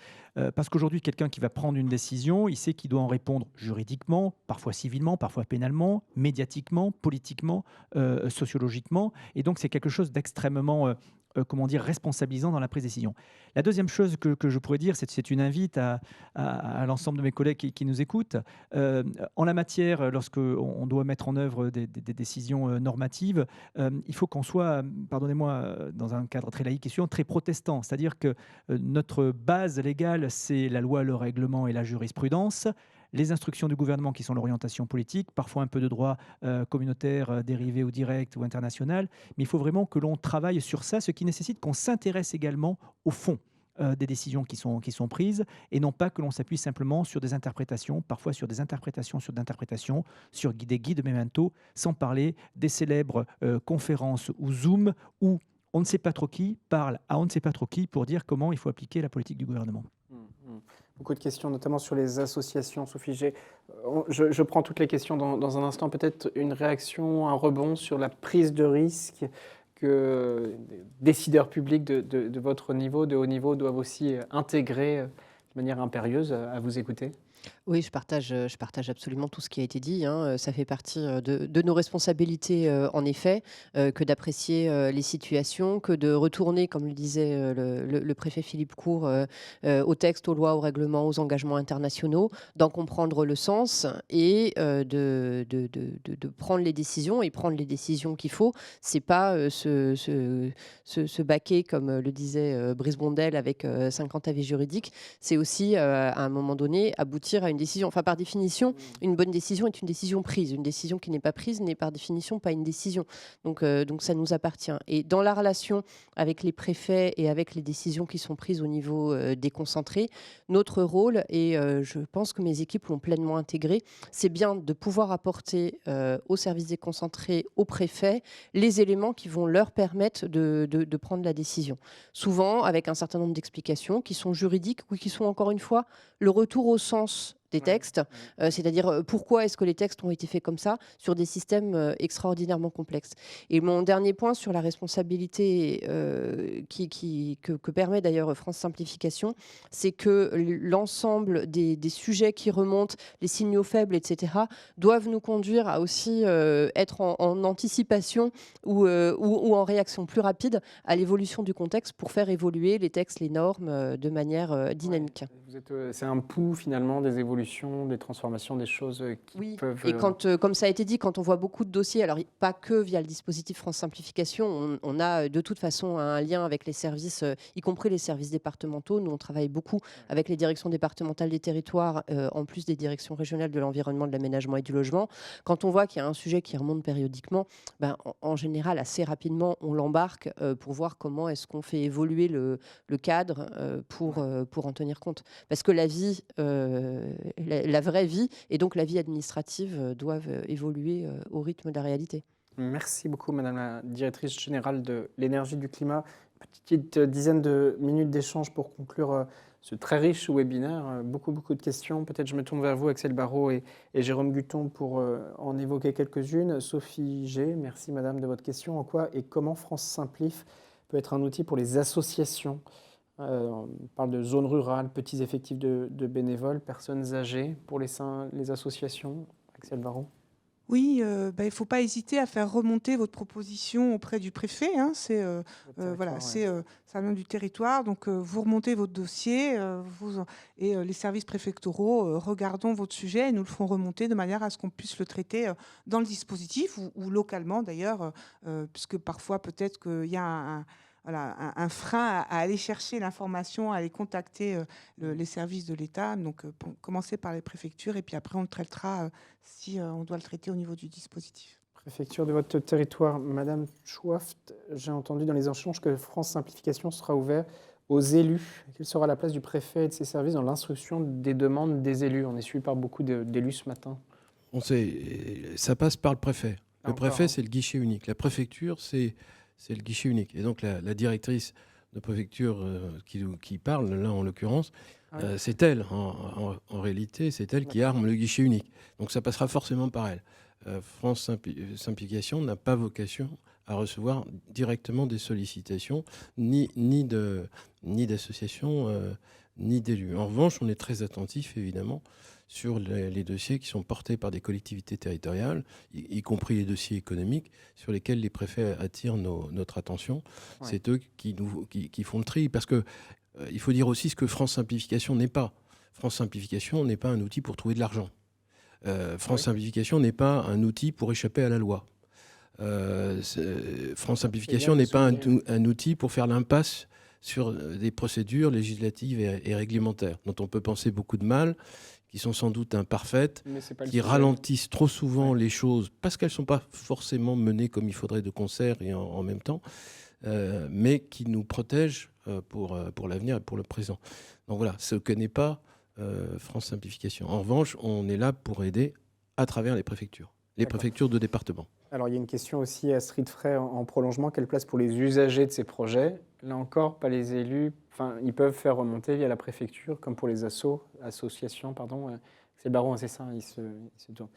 Parce qu'aujourd'hui, quelqu'un qui va prendre une décision, il sait qu'il doit en répondre juridiquement, parfois civilement, parfois pénalement, médiatiquement, politiquement, sociologiquement. Et donc, c'est quelque chose d'extrêmement responsabilisant dans la prise de décision. La deuxième chose que je pourrais dire, c'est une invite à l'ensemble de mes collègues qui nous écoutent. En la matière, lorsqu'on doit mettre en œuvre des décisions normatives, il faut qu'on soit, pardonnez-moi, dans un cadre très laïque et suivant, très protestant. C'est-à-dire que notre base légale, c'est la loi, le règlement et la jurisprudence. Les instructions du gouvernement qui sont l'orientation politique, parfois un peu de droit communautaire dérivé ou direct ou international, mais il faut vraiment que l'on travaille sur ça, ce qui nécessite qu'on s'intéresse également au fond des décisions qui sont prises et non pas que l'on s'appuie simplement sur des interprétations, parfois sur des interprétations, sur des guides memento, sans parler des célèbres conférences ou Zoom où on ne sait pas trop qui parle à on ne sait pas trop qui pour dire comment il faut appliquer la politique du gouvernement. Beaucoup de questions, notamment sur les associations. Sophie G, je prends toutes les questions dans un instant. Peut-être une réaction, un rebond sur la prise de risque que les décideurs publics de votre niveau, de haut niveau, doivent aussi intégrer de manière impérieuse à vous écouter. Oui, je partage absolument tout ce qui a été dit, hein. Ça fait partie de nos responsabilités, en effet, que d'apprécier les situations, que de retourner, comme le disait le préfet Philippe Court, aux textes, aux lois, aux règlements, aux engagements internationaux, d'en comprendre le sens et de prendre les décisions et prendre les décisions qu'il faut. C'est pas se baquer, comme le disait Brice Bondel, avec 50 avis juridiques. C'est aussi, à un moment donné, aboutir à une décision. Enfin, par définition, une bonne décision est une décision prise. Une décision qui n'est pas prise n'est par définition pas une décision. Donc ça nous appartient. Et dans la relation avec les préfets et avec les décisions qui sont prises au niveau déconcentré, notre rôle, et je pense que mes équipes l'ont pleinement intégré, c'est bien de pouvoir apporter aux services déconcentrés, aux préfets, les éléments qui vont leur permettre de prendre la décision. Souvent avec un certain nombre d'explications qui sont juridiques ou qui sont encore une fois le retour au sens des textes, c'est-à-dire pourquoi est-ce que les textes ont été faits comme ça sur des systèmes extraordinairement complexes. Et mon dernier point sur la responsabilité que permet d'ailleurs France Simplification, c'est que l'ensemble des sujets qui remontent, les signaux faibles, etc., doivent nous conduire à aussi être en anticipation ou en réaction plus rapide à l'évolution du contexte pour faire évoluer les textes, les normes de manière dynamique. C'est un pouls finalement des évolutions, des transformations, des choses qui peuvent... Et comme ça a été dit, quand on voit beaucoup de dossiers, alors pas que via le dispositif France Simplification, on a de toute façon un lien avec les services, y compris les services départementaux. Nous, on travaille beaucoup avec les directions départementales des territoires, en plus des directions régionales de l'environnement, de l'aménagement et du logement. Quand on voit qu'il y a un sujet qui remonte périodiquement, en général, assez rapidement, on l'embarque pour voir comment est-ce qu'on fait évoluer le cadre pour en tenir compte. Parce que la vie, la vraie vie et donc la vie administrative doivent évoluer au rythme de la réalité. Merci beaucoup, Madame la Directrice Générale de l'Énergie et du Climat. Petite dizaine de minutes d'échange pour conclure ce très riche webinaire. Beaucoup de questions. Peut-être je me tourne vers vous, Axel Barraud et Jérôme Guton, pour en évoquer quelques-unes. Sophie G, merci Madame de votre question. En quoi et comment France Simplif peut être un outil pour les associations ? On parle de zones rurales, petits effectifs de bénévoles, personnes âgées pour les associations. Axel Barraud. Oui, il ne faut pas hésiter à faire remonter votre proposition auprès du préfet. Hein. Ça vient du territoire. Donc, vous remontez votre dossier et les services préfectoraux regardons votre sujet et nous le ferons remonter de manière à ce qu'on puisse le traiter dans le dispositif ou localement d'ailleurs, puisque parfois peut-être qu'il y a un frein à aller chercher l'information, à aller contacter les services de l'État. Donc, pour commencer par les préfectures, et puis après, on le traitera si on doit le traiter au niveau du dispositif. Préfecture de votre territoire, Madame Chouaft, j'ai entendu dans les échanges que France Simplification sera ouvert aux élus. Quelle sera la place du préfet et de ses services dans l'instruction des demandes des élus? On est suivi par beaucoup d'élus ce matin. On sait, ça passe par le préfet. Le préfet, c'est le guichet unique. La préfecture, c'est le guichet unique. Et donc, la directrice de préfecture qui parle, là, en l'occurrence, c'est elle. En réalité, c'est elle qui arme le guichet unique. Donc, ça passera forcément par elle. France Simplification n'a pas vocation à recevoir directement des sollicitations, ni d'associations, ni d'élus. En revanche, on est très attentif, évidemment, sur les dossiers qui sont portés par des collectivités territoriales, y compris les dossiers économiques, sur lesquels les préfets attirent notre attention. Ouais. C'est eux qui font le tri. Parce que il faut dire aussi ce que France Simplification n'est pas. France Simplification n'est pas un outil pour trouver de l'argent. France Simplification n'est pas un outil pour échapper à la loi. France Simplification n'est pas un outil pour faire l'impasse sur des procédures législatives et réglementaires, dont on peut penser beaucoup de mal, qui sont sans doute imparfaites, qui ralentissent trop souvent les choses, parce qu'elles ne sont pas forcément menées comme il faudrait de concert et en même temps, mais qui nous protègent pour l'avenir et pour le présent. Donc voilà, ce que n'est pas France Simplification. En revanche, on est là pour aider à travers les préfectures de département. Alors, il y a une question aussi, Astrid Frey, en prolongement. Quelle place pour les usagers de ces projets? Là encore, pas les élus. Enfin, ils peuvent faire remonter via la préfecture, comme pour les associations, pardon. C'est le baron, c'est ça, il se tourne.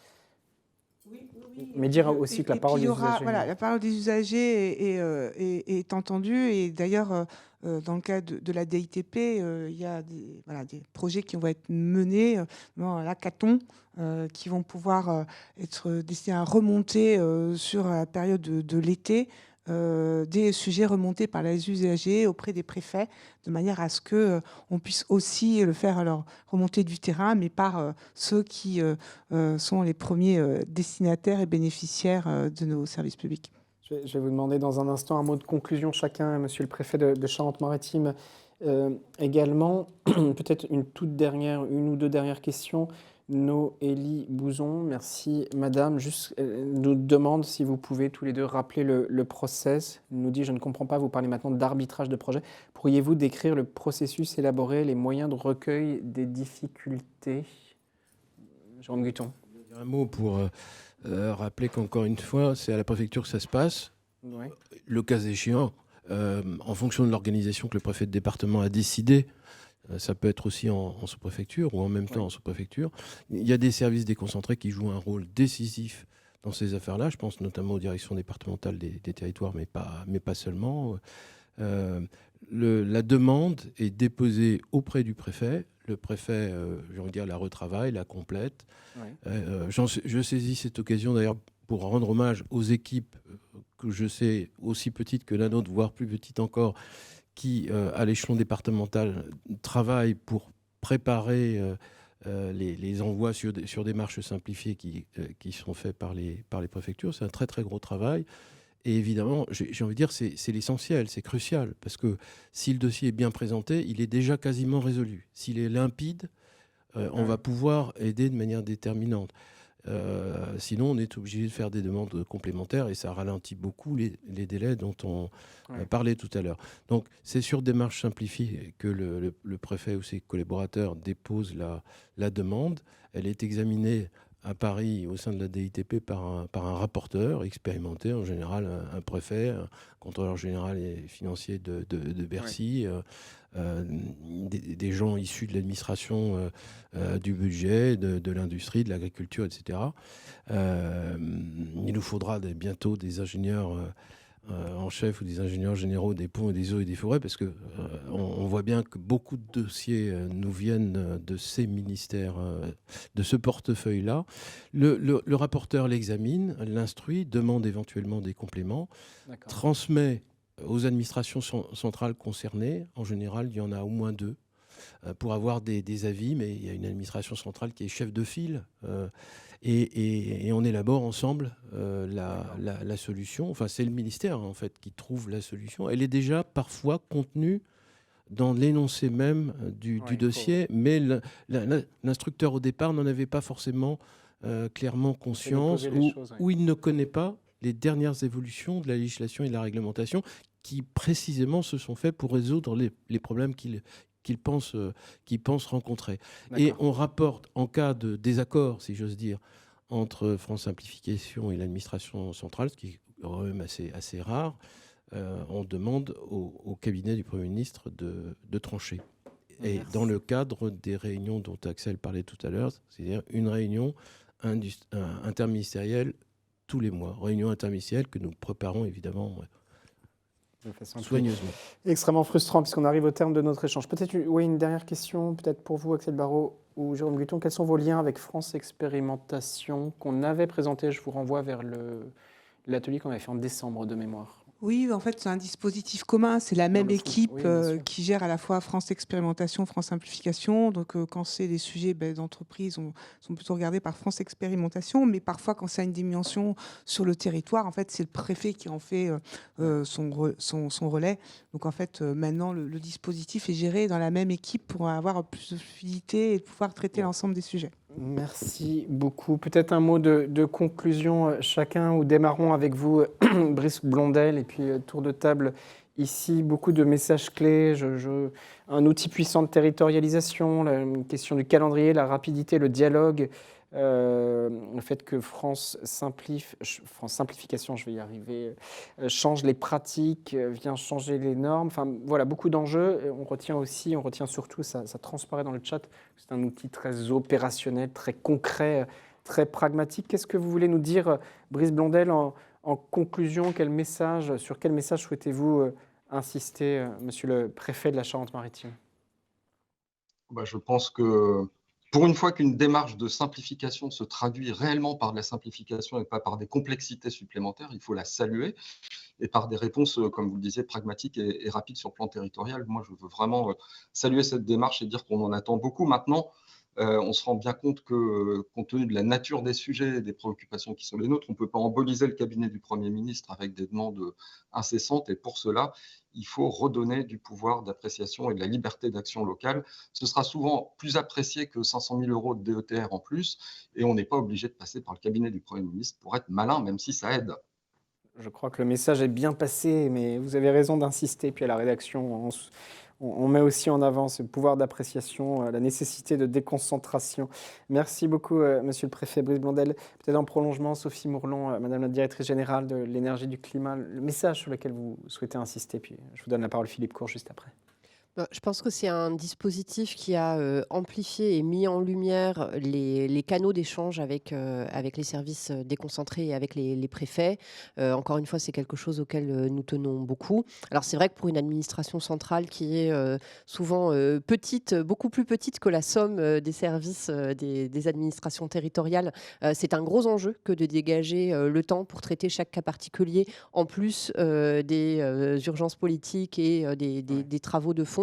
Oui. Mais dire aussi que la parole des usagers... Voilà, la parole des usagers est entendue. Et d'ailleurs, dans le cas de la DITP, il y a des projets qui vont être menés, à l'hackathon, qui vont pouvoir être destinés à remonter sur la période de l'été, des sujets remontés par les usagers auprès des préfets, de manière à ce qu'on puisse aussi le faire alors remonter du terrain, mais par ceux qui sont les premiers destinataires et bénéficiaires de nos services publics. Je vais vous demander dans un instant un mot de conclusion chacun, monsieur le préfet de Charente-Maritime. Également, peut-être une ou deux dernières questions. Noélie Bouzon, merci madame. Juste nous demande si vous pouvez tous les deux rappeler le process. Elle nous dit, je ne comprends pas, vous parlez maintenant d'arbitrage de projet. Pourriez-vous décrire le processus élaboré, les moyens de recueil des difficultés? Jérôme Guton. Je vais dire un mot pour rappeler qu'encore une fois, c'est à la préfecture que ça se passe. Ouais. Le cas échéant, en fonction de l'organisation que le préfet de département a décidé, ça peut être aussi en sous-préfecture ou en même temps en sous-préfecture. Il y a des services déconcentrés qui jouent un rôle décisif dans ces affaires-là. Je pense notamment aux directions départementales des territoires, mais pas seulement. La demande est déposée auprès du préfet. Le préfet, j'ai envie de dire, la retravaille, la complète. Ouais. Je saisis cette occasion d'ailleurs pour rendre hommage aux équipes que je sais aussi petites que la nôtre, voire plus petites encore, qui, à l'échelon départemental, travaillent pour préparer les envois sur des marches simplifiées qui sont faits par les préfectures. C'est un très, très gros travail. Et évidemment, j'ai envie de dire, c'est l'essentiel, c'est crucial, parce que si le dossier est bien présenté, il est déjà quasiment résolu. S'il est limpide, on va pouvoir aider de manière déterminante. Sinon, on est obligé de faire des demandes complémentaires et ça ralentit beaucoup les délais dont on parlait tout à l'heure. Donc, c'est sur démarche simplifiée que le préfet ou ses collaborateurs déposent la demande. Elle est examinée à Paris, au sein de la DITP, par un rapporteur expérimenté, en général un préfet, un contrôleur général et financier de Bercy, des gens issus de l'administration, du budget, de l'industrie, de l'agriculture, etc. Il nous faudra bientôt des ingénieurs en chef ou des ingénieurs généraux des ponts et des eaux et des forêts, parce que on voit bien que beaucoup de dossiers nous viennent de ces ministères, de ce portefeuille-là. Le rapporteur l'examine, l'instruit, demande éventuellement des compléments, transmet aux administrations centrales concernées. En général, il y en a au moins 2. pour avoir des avis, mais il y a une administration centrale qui est chef de file et on élabore ensemble la solution. Enfin, c'est le ministère en fait qui trouve la solution. Elle est déjà parfois contenue dans l'énoncé même du dossier, mais l'instructeur au départ n'en avait pas forcément clairement conscience ou il ne connaît pas les dernières évolutions de la législation et de la réglementation qui précisément se sont faits pour résoudre les problèmes qu'il pense rencontrer. Et on rapporte, en cas de désaccord, si j'ose dire, entre France Simplification et l'administration centrale, ce qui est quand même assez rare, on demande au cabinet du Premier ministre de trancher. Et Merci. dans le cadre des réunions dont Axel parlait tout à l'heure, c'est-à-dire une réunion interministérielle tous les mois, réunion interministérielle que nous préparons évidemment De façon soigneusement. extrêmement frustrant puisqu'on arrive au terme de notre échange. Peut-être une dernière question, peut-être pour vous, Axel Barraud ou Jérôme Guton. Quels sont vos liens avec France Expérimentation qu'on avait présenté? Je vous renvoie vers l'atelier qu'on avait fait en décembre de mémoire. Oui, en fait, c'est un dispositif commun. C'est la même le fond, équipe oui, bien sûr. qui gère à la fois France Expérimentation, France Simplification. Donc, quand c'est des sujets d'entreprise, sont plutôt regardés par France Expérimentation. Mais parfois, quand ça a une dimension sur le territoire, en fait, c'est le préfet qui en fait son relais. Donc, en fait, maintenant, le dispositif est géré dans la même équipe pour avoir plus de fluidité et de pouvoir traiter l'ensemble des sujets. Merci beaucoup. Peut-être un mot de conclusion chacun, ou démarrons avec vous, Brice Blondel, et puis tour de table ici. Beaucoup de messages clés, un outil puissant de territorialisation, la question du calendrier, la rapidité, le dialogue, le fait que France Simplification, je vais y arriver, change les pratiques, vient changer les normes. Enfin, voilà, beaucoup d'enjeux. On retient surtout, ça transparaît dans le chat, c'est un outil très opérationnel, très concret, très pragmatique. Qu'est-ce que vous voulez nous dire, Brice Blondel, en conclusion? Sur quel message souhaitez-vous insister, monsieur le préfet de la Charente-Maritime? Je pense que pour une fois qu'une démarche de simplification se traduit réellement par de la simplification et pas par des complexités supplémentaires, il faut la saluer, et par des réponses, comme vous le disiez, pragmatiques et rapides sur le plan territorial. Moi, je veux vraiment saluer cette démarche et dire qu'on en attend beaucoup. Maintenant, on se rend bien compte que, compte tenu de la nature des sujets et des préoccupations qui sont les nôtres, on ne peut pas emboliser le cabinet du Premier ministre avec des demandes incessantes. Et pour cela, il faut redonner du pouvoir d'appréciation et de la liberté d'action locale. Ce sera souvent plus apprécié que 500 000 € de DETR en plus. Et on n'est pas obligé de passer par le cabinet du Premier ministre pour être malin, même si ça aide. Je crois que le message est bien passé, mais vous avez raison d'insister. Puis à la rédaction, on met aussi en avant ce pouvoir d'appréciation, la nécessité de déconcentration. Merci beaucoup, monsieur le préfet Brice Blondel. Peut-être en prolongement, Sophie Mourlon, madame la directrice générale de l'énergie, du climat, le message sur lequel vous souhaitez insister. Puis je vous donne la parole, Philippe Cour, juste après. Je pense que c'est un dispositif qui a amplifié et mis en lumière les canaux d'échange avec les services déconcentrés et avec les préfets. Encore une fois, c'est quelque chose auquel nous tenons beaucoup. Alors c'est vrai que pour une administration centrale qui est souvent petite, beaucoup plus petite que la somme des services des administrations territoriales, c'est un gros enjeu que de dégager le temps pour traiter chaque cas particulier, en plus des urgences politiques et des travaux de fond.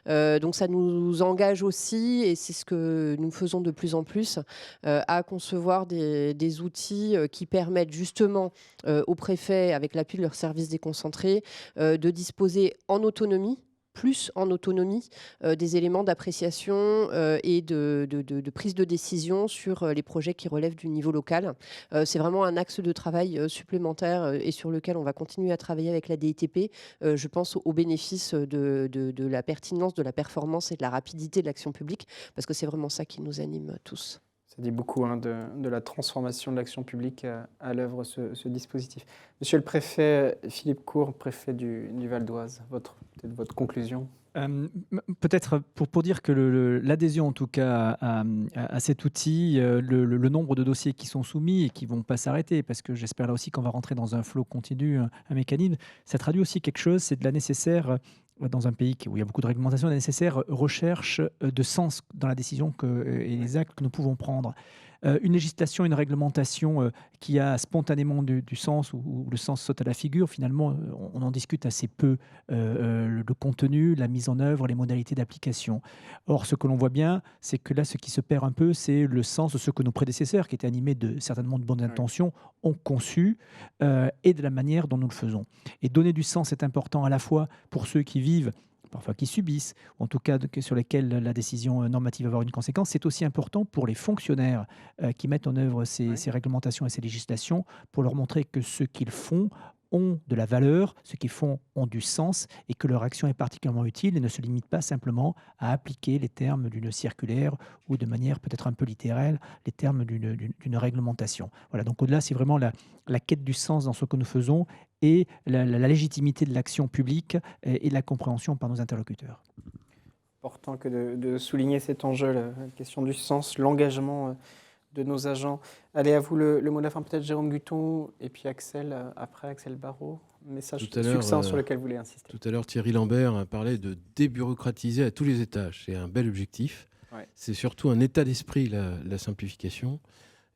Donc ça nous engage aussi, et c'est ce que nous faisons de plus en plus, à concevoir des outils qui permettent justement aux préfets, avec l'appui de leurs services déconcentrés, de disposer en autonomie des éléments d'appréciation et de prise de décision sur les projets qui relèvent du niveau local. C'est vraiment un axe de travail supplémentaire et sur lequel on va continuer à travailler avec la DITP. Je pense au bénéfice de la pertinence, de la performance et de la rapidité de l'action publique, parce que c'est vraiment ça qui nous anime tous. Ça dit beaucoup de la transformation de l'action publique à l'œuvre, ce dispositif. Monsieur le préfet Philippe Cour, préfet du Val d'Oise, peut-être votre conclusion. Peut-être pour dire que l'adhésion en tout cas à cet outil, le nombre de dossiers qui sont soumis et qui ne vont pas s'arrêter, parce que j'espère là aussi qu'on va rentrer dans un flot continu, un mécanisme, ça traduit aussi quelque chose, c'est de la nécessaire, dans un pays où il y a beaucoup de réglementation, la nécessaire recherche de sens dans la décision et les actes que nous pouvons prendre. Une législation, une réglementation qui a spontanément du sens, où le sens saute à la figure, finalement, on en discute assez peu, le contenu, la mise en œuvre, les modalités d'application. Or, ce que l'on voit bien, c'est que là, ce qui se perd un peu, c'est le sens de ce que nos prédécesseurs, qui étaient animés certainement de bonnes intentions, ont conçu et de la manière dont nous le faisons. Et donner du sens est important à la fois pour ceux qui vivent, parfois qui subissent, ou en tout cas sur lesquels la décision normative va avoir une conséquence. C'est aussi important pour les fonctionnaires qui mettent en œuvre ces réglementations et ces législations, pour leur montrer que ce qu'ils font ont de la valeur, ce qu'ils font ont du sens et que leur action est particulièrement utile et ne se limite pas simplement à appliquer les termes d'une circulaire ou de manière peut-être un peu littéraire, les termes d'une réglementation. Voilà, donc au-delà, c'est vraiment la quête du sens dans ce que nous faisons et la légitimité de l'action publique et de la compréhension par nos interlocuteurs. Important que de souligner cet enjeu, la question du sens, l'engagement de nos agents. Allez, à vous le mot de la fin, peut-être Jérôme Guton, et puis Axel, après Axel Barraud. Message succinct sur lequel vous voulez insister. Tout à l'heure, Thierry Lambert a parlé de débureaucratiser à tous les étages. C'est un bel objectif. Ouais. C'est surtout un état d'esprit, la simplification.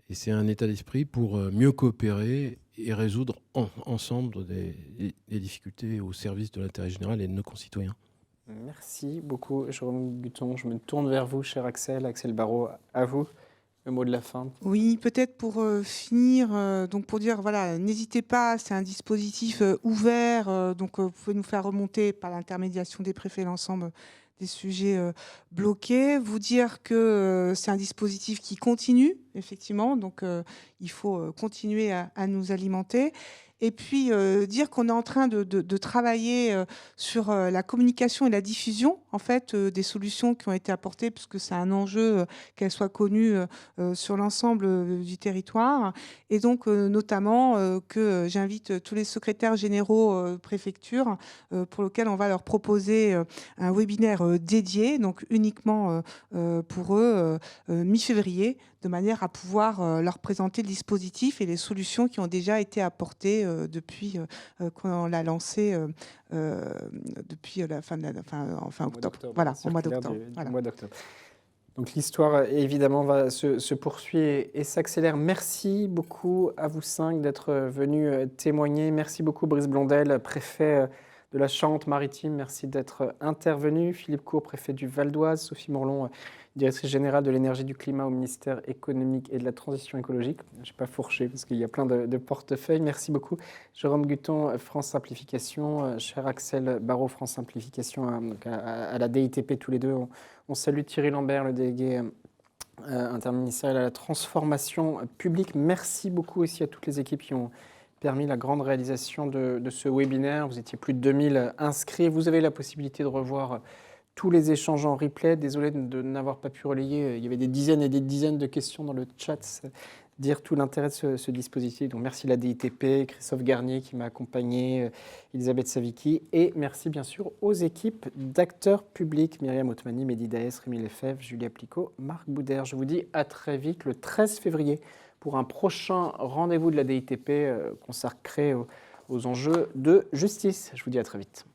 Et c'est un état d'esprit pour mieux coopérer et résoudre ensemble des difficultés au service de l'intérêt général et de nos concitoyens. Merci beaucoup, Jérôme Guton. Je me tourne vers vous, cher Axel Barraud, à vous. Le mot de la fin. Oui, peut-être pour finir, donc pour dire, voilà, n'hésitez pas, c'est un dispositif ouvert, donc vous pouvez nous faire remonter par l'intermédiation des préfets l'ensemble des sujets bloqués. Vous dire que c'est un dispositif qui continue, effectivement, donc il faut continuer à nous alimenter. Et puis dire qu'on est en train de travailler sur la communication et la diffusion en fait des solutions qui ont été apportées, puisque c'est un enjeu qu'elles soient connues sur l'ensemble du territoire. Et donc notamment que j'invite tous les secrétaires généraux préfecture pour lequel on va leur proposer un webinaire dédié, donc uniquement pour eux, mi-février, de manière à pouvoir leur présenter le dispositif et les solutions qui ont déjà été apportées depuis qu'on l'a lancé depuis la fin octobre. Voilà, au mois d'octobre. Voilà. Mois d'octobre. Donc l'histoire évidemment va se poursuivre et s'accélère. Merci beaucoup à vous 5 d'être venus témoigner. Merci beaucoup Brice Blondel, préfet de la Charente-Maritime. Merci d'être intervenu. Philippe Court, préfet du Val d'Oise. Sophie Morlon, directrice générale de l'énergie et du climat au ministère économique et de la transition écologique. Je n'ai pas fourché parce qu'il y a plein de portefeuilles. Merci beaucoup. Jérôme Guton, France Simplification. Cher Axel Barraud, France Simplification à la DITP, tous les deux. On salue Thierry Lambert, le délégué interministériel à la transformation publique. Merci beaucoup aussi à toutes les équipes qui ont permis la grande réalisation de ce webinaire. Vous étiez plus de 2000 inscrits. Vous avez la possibilité de revoir tous les échanges en replay. Désolé de n'avoir pas pu relayer. Il y avait des dizaines et des dizaines de questions dans le chat. C'est dire tout l'intérêt de ce dispositif. Donc merci à la DITP, Christophe Garnier qui m'a accompagné, Elisabeth Savicki. Et merci bien sûr aux équipes d'acteurs publics, Myriam Otmani, Mehdi Daes, Rémi Lefebvre, Julie Aplicot, Marc Boudère. Je vous dis à très vite le 13 février pour un prochain rendez-vous de la DITP consacré aux enjeux de justice. Je vous dis à très vite.